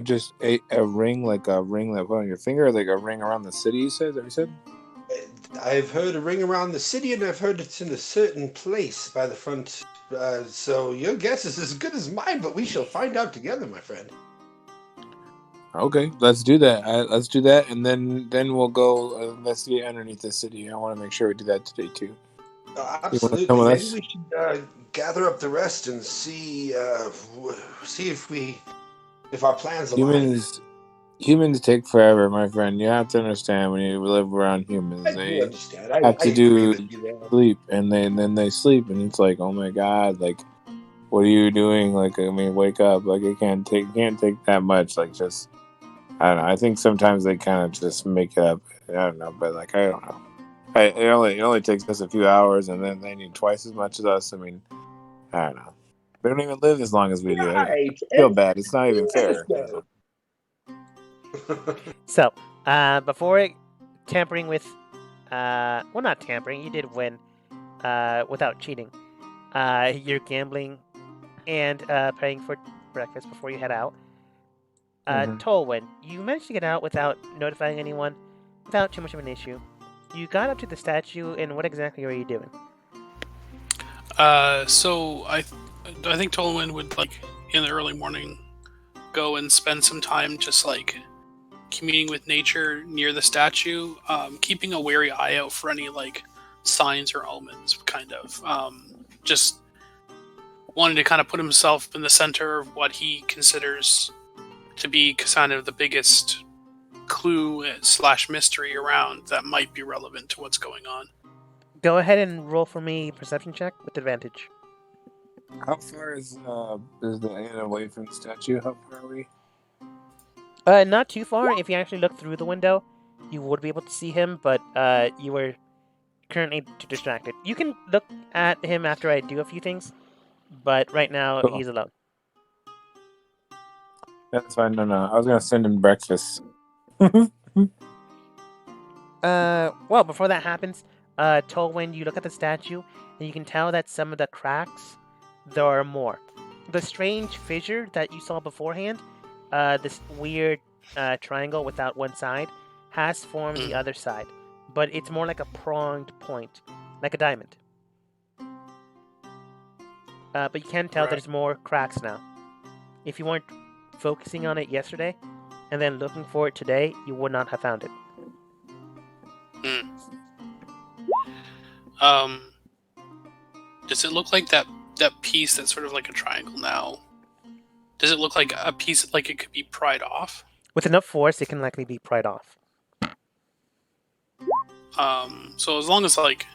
Just a ring, like a ring that put on your finger, like a ring around the city. You said? Is that what you said?
I've heard a ring around the city, and I've heard it's in a certain place by the front. So your guess is as good as mine, but we shall find out together, my friend.
Okay, let's do that. Let's do that, and then we'll go investigate underneath the city. I want to make sure we do that today too. You want to come
Absolutely.
with
Maybe
us?
we should gather up the rest and see see if our plans align.
Humans take forever, my friend. You have to understand when you live around humans,
I do
they
understand.
have
I
to
agree
do
with you there.
sleep, and then they sleep, and it's like, oh my god, like, what are you doing? Like, I mean, wake up! Like, it can't take that much. Like, just I don't know. I think sometimes they kind of just make it up. I don't know, but like, I don't know. It only takes us a few hours, and then they need twice as much as us. I mean, I don't know. They don't even live as long as we do. I
Right.
feel
And
bad. It's not even
let us
fair.
know.
So, before tampering with, well, not tampering, you did win, without cheating. You're gambling and paying for breakfast before you head out.
Mhm.
Tolwyn, you managed to get out without notifying anyone, without too much of an issue. You got up to the statue, and what exactly were you doing?
So I think Tolwyn would like in the early morning go and spend some time just like communing with nature near the statue, keeping a wary eye out for any like signs or omens, kind of. Just wanting to kind of put himself in the center of what he considers to be kind of the biggest clue slash mystery around that might be relevant to what's going on.
Go ahead and roll for me perception check with advantage.
How far is the inn away from the statue? How far are we?
Not too far. If you actually look through the window, you would be able to see him, but you were currently too distracted. You can look at him after I do a few things, but right now
Cool.
he's alone.
That's fine. No, I was gonna send him breakfast.
Well, before that happens, Tolwyn, you look at the statue, and you can tell that some of the cracks, there are more. The strange fissure that you saw beforehand, this weird triangle without one side, has formed the other side, but it's more like a pronged point, like a diamond. But you can tell
Right.
there's more cracks now. If you weren't focusing on it yesterday, and then looking for it today, you would not have found it.
Does it look like that piece that's sort of like a triangle now? Does it look like a piece like it could be pried off?
With enough force, it can likely be pried off.
So as long as like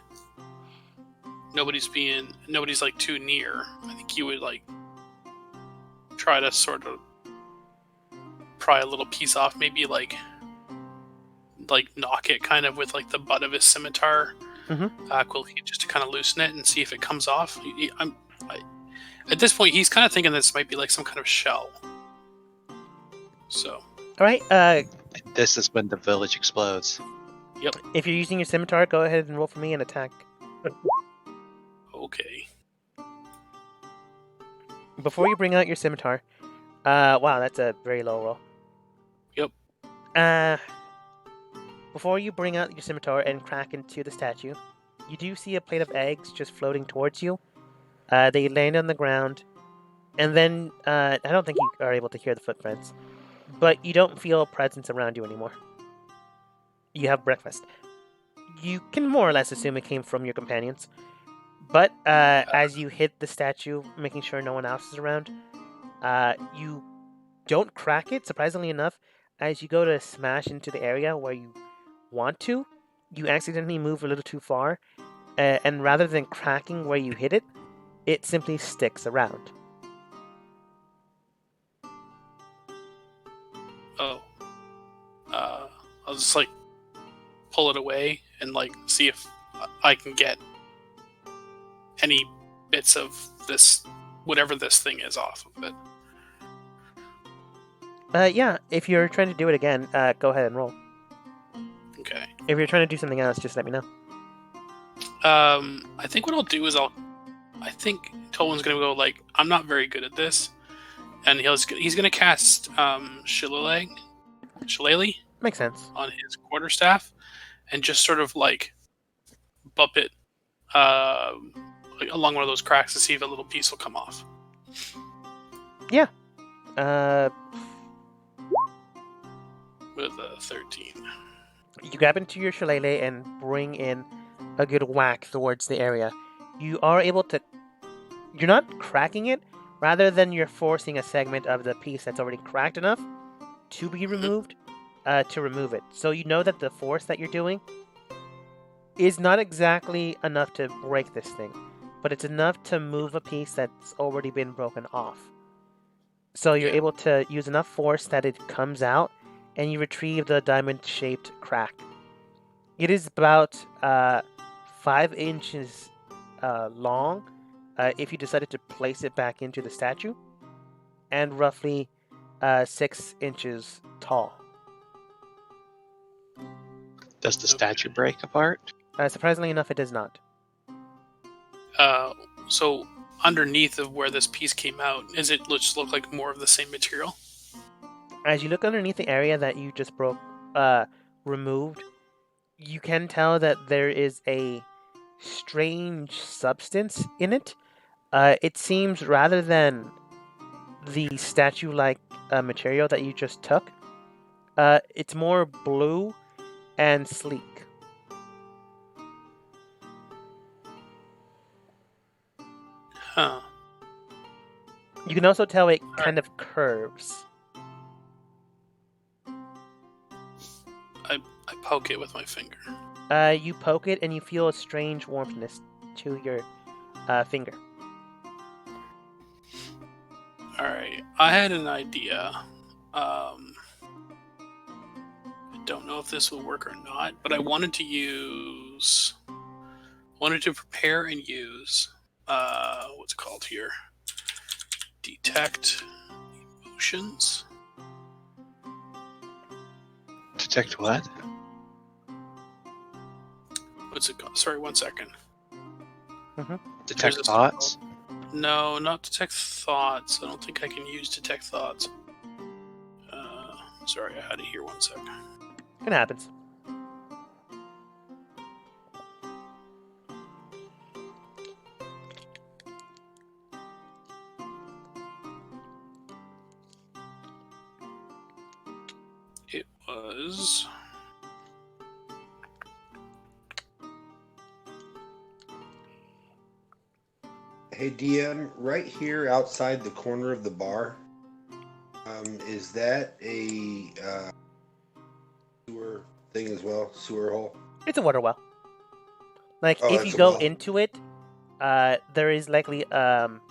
nobody's like too near, I think you would like try to sort of pry a little piece off, maybe like knock it kind of with like the butt of his scimitar, quickly, just to kind of loosen it and see if it comes off. At this point, he's kind of thinking this might be like some kind of shell. So,
All right.
This is when the village explodes.
If you're using your scimitar, go ahead and roll for me an attack.
okay.
Before you bring out your scimitar, wow, that's a very low roll.
Yep.
Before you bring out your scimitar and crack into the statue, you do see a plate of eggs just floating towards you. They land on the ground, and then I don't think you are able to hear the footprints, but you don't feel a presence around you anymore. You have breakfast. You can more or less assume it came from your companions, but as you hit the statue, making sure no one else is around, you don't crack it, surprisingly enough. As you go to smash into the area where you want to, you accidentally move a little too far, and rather than cracking where you hit it, it simply sticks around.
Oh. I'll just like pull it away and like see if I can get any bits of this, whatever this thing is, off of it.
Yeah, if you're trying to do it again, go ahead and roll.
Okay.
If you're trying to do something else, just let me know.
I think what I'll do is I think Tolan's gonna go like, I'm not very good at this, and he's gonna cast Shillelagh
Makes sense.
on his quarterstaff, and just sort of like bump it like along one of those cracks to see if a little piece will come off.
Yeah.
With a 13.
You grab into your shillelagh and bring in a good whack towards the area. You are able to. You're not cracking it, rather than you're forcing a segment of the piece that's already cracked enough to be removed, to remove it. So you know that the force that you're doing is not exactly enough to break this thing, but it's enough to move a piece that's already been broken off. So you're
Yeah.
able to use enough force that it comes out, and you retrieve the diamond-shaped crack. It is about 5 inches long if you decided to place it back into the statue, and roughly 6 inches tall.
Does the statue break apart?
Surprisingly enough, it does not.
So underneath of where this piece came out, is it just look like more of the same material?
As you look underneath the area that you just removed, you can tell that there is a strange substance in it. It seems rather than the statue-like material that you just took, it's more blue and sleek.
Huh.
You can also tell it kind of curves.
I poke it with my finger.
You poke it and you feel a strange warmthness to your finger.
Alright, I had an idea. I don't know if this will work or not, but I wanted to prepare and use, what's it called here? Detect emotions.
Detect what?
What's it called? Sorry, 1 second.
Detect
There's a
thoughts?
No, not detect thoughts. I don't think I can use detect thoughts. Sorry, I had to hear 1 second.
It happens.
It was...
Hey, DM, right here outside the corner of the bar, is that a sewer thing as well? Sewer hole?
It's a water well. Like,
Oh,
if
it's
you
a
go
well.
into it, there is likely an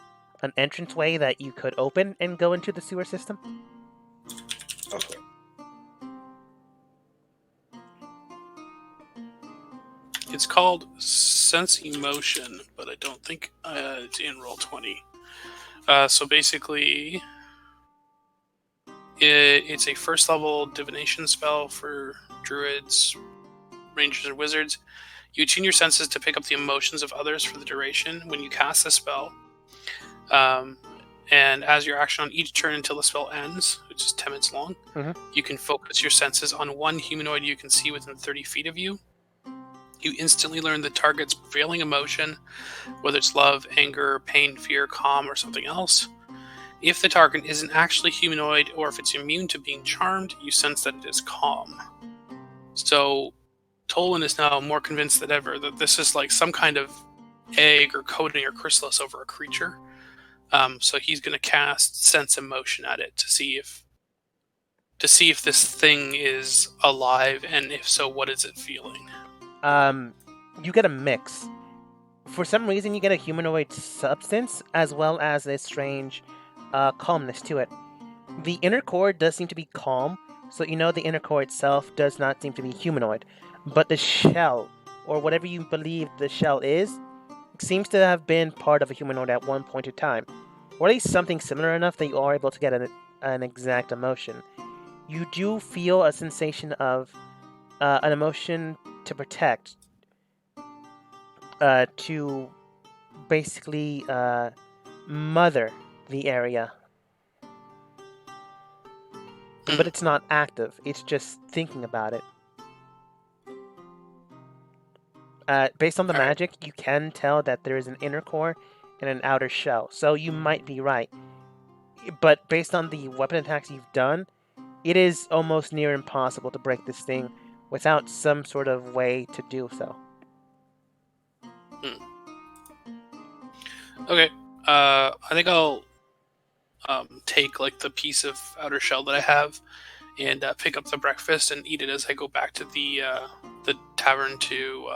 entranceway that you could open and go into the sewer system.
Okay.
It's called Sense Emotion, but I don't think it's in Roll20. So basically, it's a first level divination spell for druids, rangers, or wizards. You attune your senses to pick up the emotions of others for the duration when you cast the spell. And as your action on each turn until the spell ends, which is 10 minutes long, you can focus your senses on one humanoid you can see within 30 feet of you. You instantly learn the target's prevailing emotion, whether it's love, anger, pain, fear, calm, or something else. If the target isn't actually humanoid, or if it's immune to being charmed, you sense that it is calm. So, Tolan is now more convinced than ever that this is like some kind of egg or coating or chrysalis over a creature. So he's going to cast Sense Emotion at it to see if this thing is alive, and if so, what is it feeling?
You get a mix. For some reason, you get a humanoid substance as well as a strange calmness to it. The inner core does seem to be calm, so you know the inner core itself does not seem to be humanoid. But the shell, or whatever you believe the shell is, seems to have been part of a humanoid at one point in time. Or at least something similar enough that you are able to get an exact emotion. You do feel a sensation of an emotion to protect, to basically mother the area. But it's not active, it's just thinking about it. Based on the magic, you can tell that there is an inner core and an outer shell, so you might be right. But based on the weapon attacks you've done, it is almost near impossible to break this thing without some sort of way to do so.
Okay. I think I'll take like the piece of outer shell that I have and pick up the breakfast and eat it as I go back to the tavern to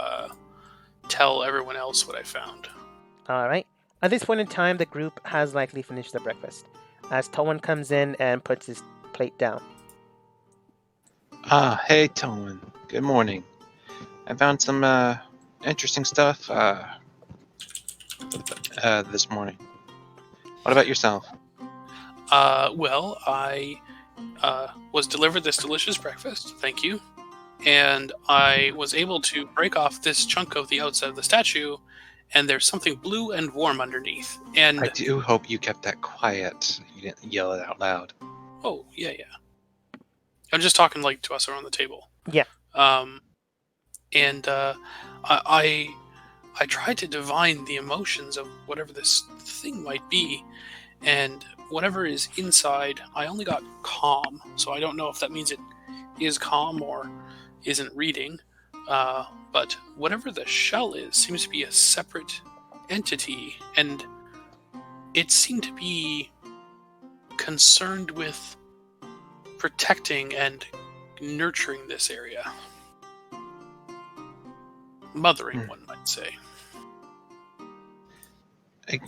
tell everyone else what I found.
All right. At this point in time, the group has likely finished their breakfast, as Towan comes in and puts his plate down.
Hey, Towan. Good morning. I found some interesting stuff this morning. What about yourself?
Well, I was delivered this delicious breakfast. Thank you. And I was able to break off this chunk of the outside of the statue, and there's something blue and warm underneath. And
I do hope you kept that quiet. You didn't yell it out loud.
oh yeah. I'm just talking like to us around the table.
Yeah.
And I tried to divine the emotions of whatever this thing might be, and whatever is inside, I only got calm. So I don't know if that means it is calm or isn't reading. But whatever the shell is seems to be a separate entity, and it seemed to be concerned with protecting and nurturing this area. Mothering, one might say.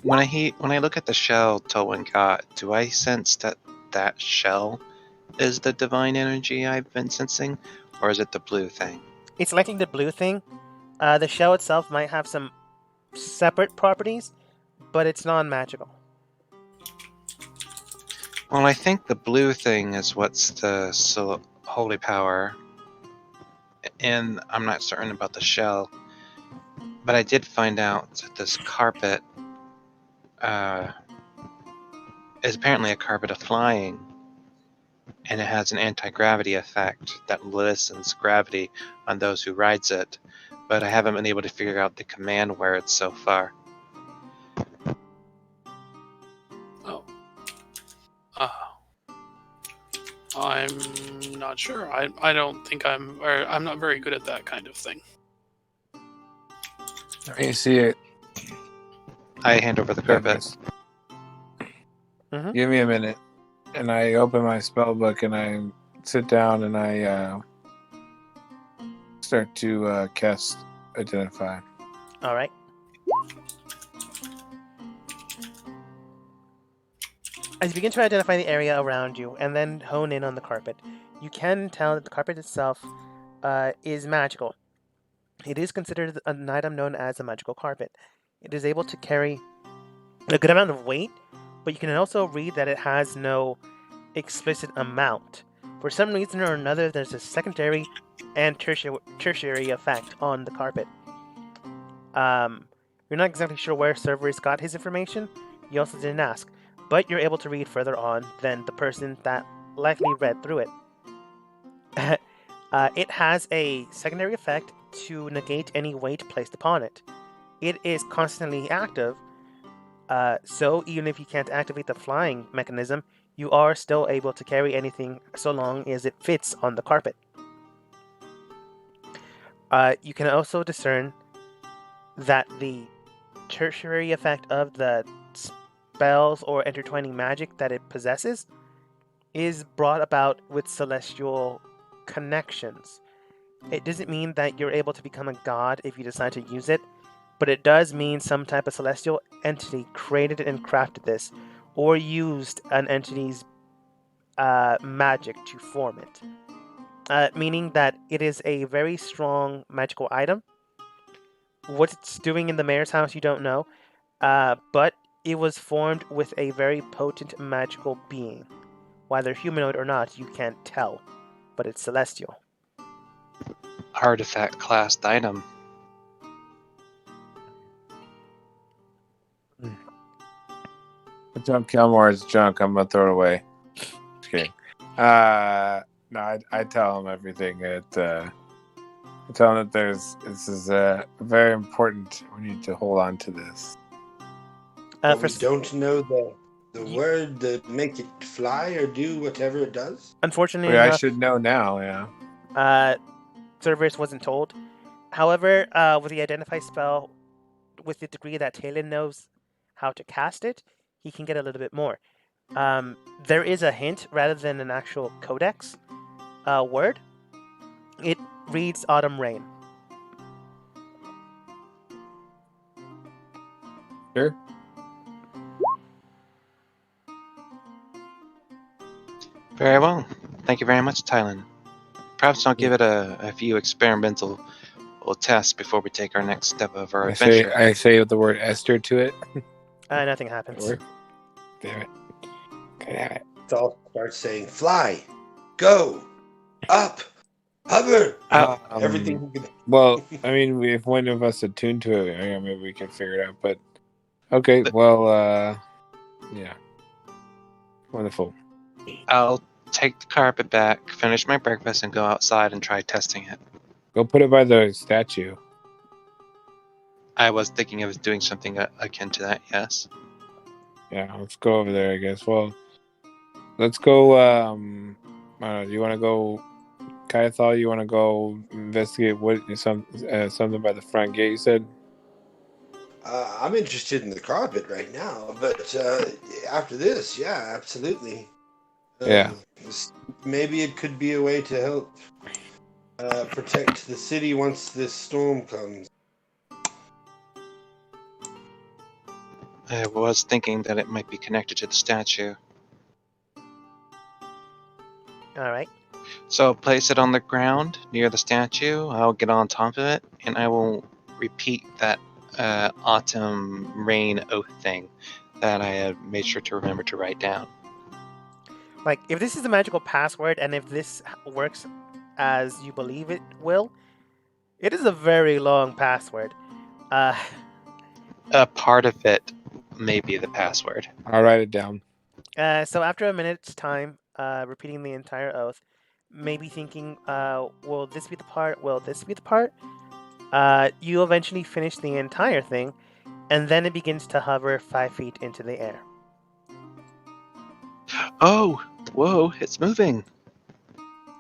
When I look at the shell Towan got, do I sense that shell is the divine energy I've been sensing, or is it the blue thing?
It's likely the blue thing. The shell itself might have some separate properties, but it's non-magical.
Well, I think the blue thing is what's the holy power, and I'm not certain about the shell. But I did find out that this carpet is apparently a carpet of flying, and it has an anti-gravity effect that lessens gravity on those who rides it. But I haven't been able to figure out the command words so far.
Oh. I'm not sure. I don't think I'm not very good at that kind of thing.
You see it.
I hand over the carpet.
Mm-hmm.
Give me a minute. And I open my spell book and I sit down and I start to cast Identify.
All right. As you begin to identify the area around you and then hone in on the carpet, you can tell that the carpet itself is magical. It is considered an item known as a magical carpet. It is able to carry a good amount of weight, but you can also read that it has no explicit amount. For some reason or another, there's a secondary and tertiary effect on the carpet. You're not exactly sure where Cerberus got his information. You also didn't ask, but you're able to read further on than the person that likely read through it. It has a secondary effect to negate any weight placed upon it. It is constantly active, so even if you can't activate the flying mechanism, you are still able to carry anything so long as it fits on the carpet. You can also discern that the tertiary effect of the spells or intertwining magic that it possesses is brought about with celestial connections. It doesn't mean that you're able to become a god if you decide to use it, but it does mean some type of celestial entity created and crafted this, or used an entity's magic to form it. Meaning that it is a very strong magical item. What it's doing in the mayor's house, you don't know, but it was formed with a very potent magical being. Whether humanoid or not, you can't tell, but it's celestial.
Artifact classed item.
Junk Kilmore is junk. I'm gonna throw it away. Just kidding. No, I tell him everything. I tell him that this is very important. We need to hold on to this.
But we don't know the word that make it fly or do whatever it does.
Unfortunately,
I should know now. Yeah.
Cerberus wasn't told. However, with the Identify spell, with the degree that Talon knows how to cast it, he can get a little bit more. There is a hint rather than an actual codex word. It reads Autumn Rain.
Sure.
Very well. Thank you very much, Tylen. Perhaps I'll give it a few experimental tests before we take our next step of our adventure.
I say the word Esther to it.
Nothing happens.
Damn it. Could have it.
Thal starts saying, "Fly, go, up, hover." Everything. He can...
Well, I mean, if one of us attuned to it, maybe we can figure it out. But okay, well, yeah, wonderful.
I'll take the carpet back, finish my breakfast, and go outside and try testing it.
Go put it by the statue.
I was thinking of doing something akin to that, yes.
Yeah, let's go over there, I guess. Well, let's go. Do you want to go, Kyathal? You want to go investigate something by the front gate? You said.
I'm interested in the carpet right now, but after this, yeah, absolutely.
Yeah.
Maybe it could be a way to help protect the city once this storm comes.
I was thinking that it might be connected to the statue.
All right.
So place it on the ground near the statue. I'll get on top of it, and I will repeat that autumn rain oath thing that I had made sure to remember to write down.
Like, if this is a magical password, and if this works as you believe it will, it is a very long password.
A part of it may be the password.
I'll write it down.
So after a minute's time, repeating the entire oath, maybe thinking, will this be the part? Will this be the part? You eventually finish the entire thing, and then it begins to hover 5 feet into the air.
Oh, whoa, it's moving.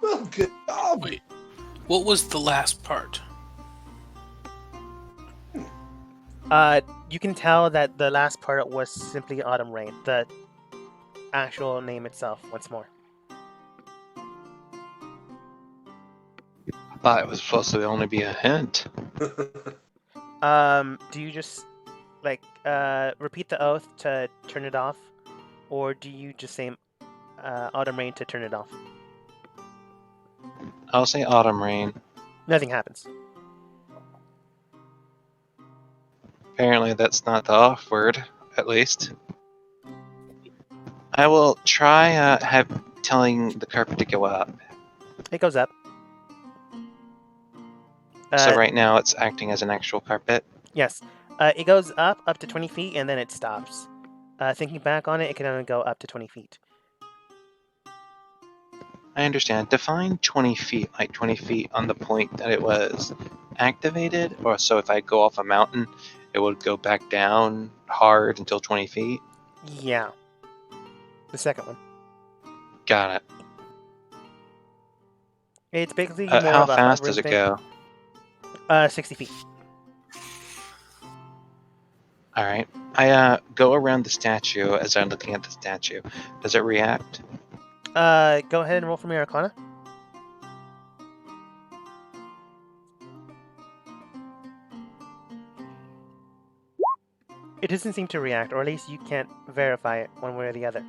Well, good job.
Wait, what was the last part?
You can tell that the last part was simply Autumn Rain, the actual name itself, once more.
I thought it was supposed to only be a hint.
Do you just, repeat the oath to turn it off? Or do you just say Autumn Rain to turn it off?
I'll say autumn rain.
Nothing happens.
Apparently that's not the off word, at least. I will try telling the carpet to go up.
It goes up.
So right now it's acting as an actual carpet.
Yes. It goes up to 20 feet, and then it stops. Thinking back on it, it can only go up to 20 feet.
I understand. Define 20 feet, like 20 feet on the point that it was activated, or so if I go off a mountain, it would go back down hard until 20 feet?
Yeah. The second one.
Got it.
It's basically more
How
of a
fast
hovering
does it
thing.
go?
60 feet.
Alright. I go around the statue as I'm looking at the statue. Does it react?
Go ahead and roll for me, Arcana. It doesn't seem to react, or at least you can't verify it one way or the other.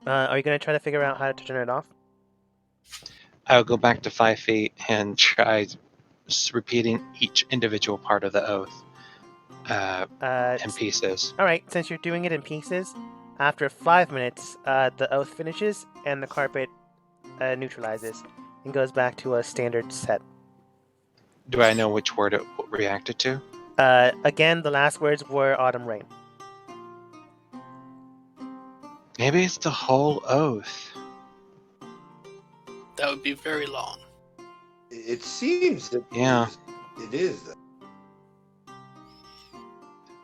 Are you going to try to figure out how to turn it off?
I'll go back to 5 feet and try repeating each individual part of the oath in pieces.
Alright, since you're doing it in pieces, after 5 minutes, the oath finishes and the carpet neutralizes and goes back to a standard set.
Do I know which word it reacted to?
Again, the last words were Autumn Rain.
Maybe it's the whole oath.
That would be very long.
It seems that
Yeah.
it is.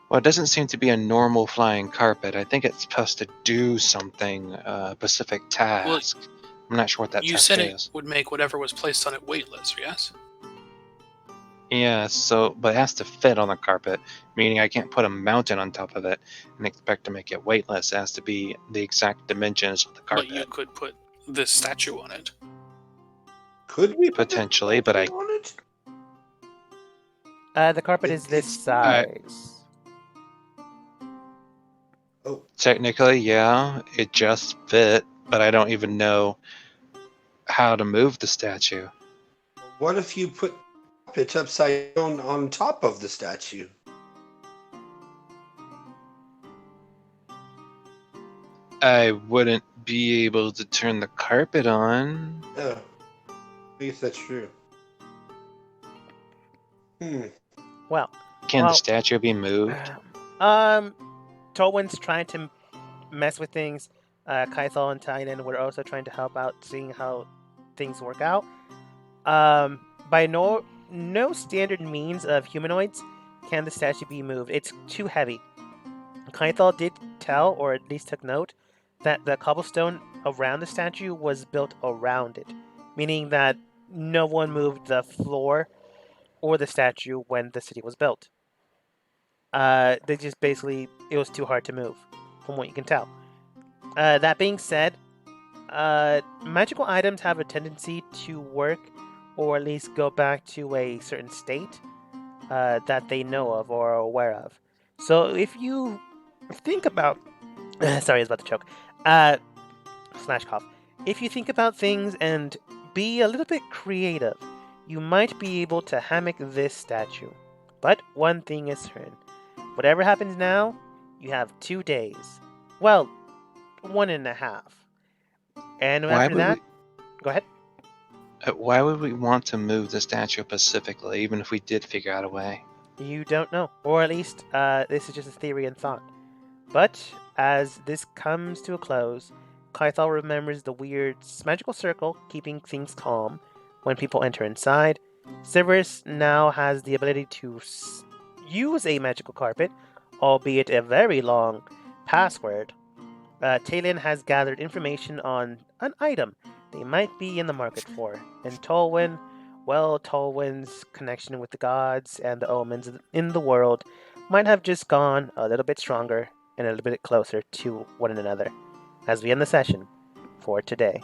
Well, it doesn't seem to be a normal flying carpet. I think it's supposed to do something, a specific task. I'm not sure what that
You
task
said
is.
it would make whatever was placed on it weightless, yes?
Yeah, so, but it has to fit on the carpet, meaning I can't put a mountain on top of it and expect to make it weightless. It has to be the exact dimensions of the
But
carpet.
you could put this statue on it.
Could we put
Potentially, but I
on it?
The carpet is this
It's
size.
oh,
technically, yeah, it just fit, but I don't even know how to move the statue.
what if you put it upside down on top of the statue?
I wouldn't be able to turn the carpet on.
Yeah, I guess that's true.
Well,
Can the statue be moved?
Tolwyn's trying to mess with things. Kaithal and Tynan were also trying to help out, seeing how things work out. By no standard means of humanoids can the statue be moved. It's too heavy. Kaithal did tell, or at least took note, that the cobblestone around the statue was built around it, meaning that no one moved the floor or the statue when the city was built. They just basically, it was too hard to move, from what you can tell. That being said, magical items have a tendency to work, or at least go back to a certain state that they know of or are aware of. So if you think about, sorry, I was about to choke. Slash cough. If you think about things and be a little bit creative, you might be able to hammock this statue. But one thing is certain. Whatever happens now, you have 2 days. Well, 1.5. And
Why
after
would
that, go ahead.
Why would we want to move the statue specifically, even if we did figure out a way?
You don't know. Or at least, this is just a theory and thought. But as this comes to a close, Kaithal remembers the weird magical circle keeping things calm when people enter inside. Severus now has the ability to use a magical carpet, albeit a very long password. Talon has gathered information on an item they might be in the market for. And Tolwyn, well, Tolwyn's connection with the gods and the omens in the world might have just gone a little bit stronger and a little bit closer to one another as we end the session for today.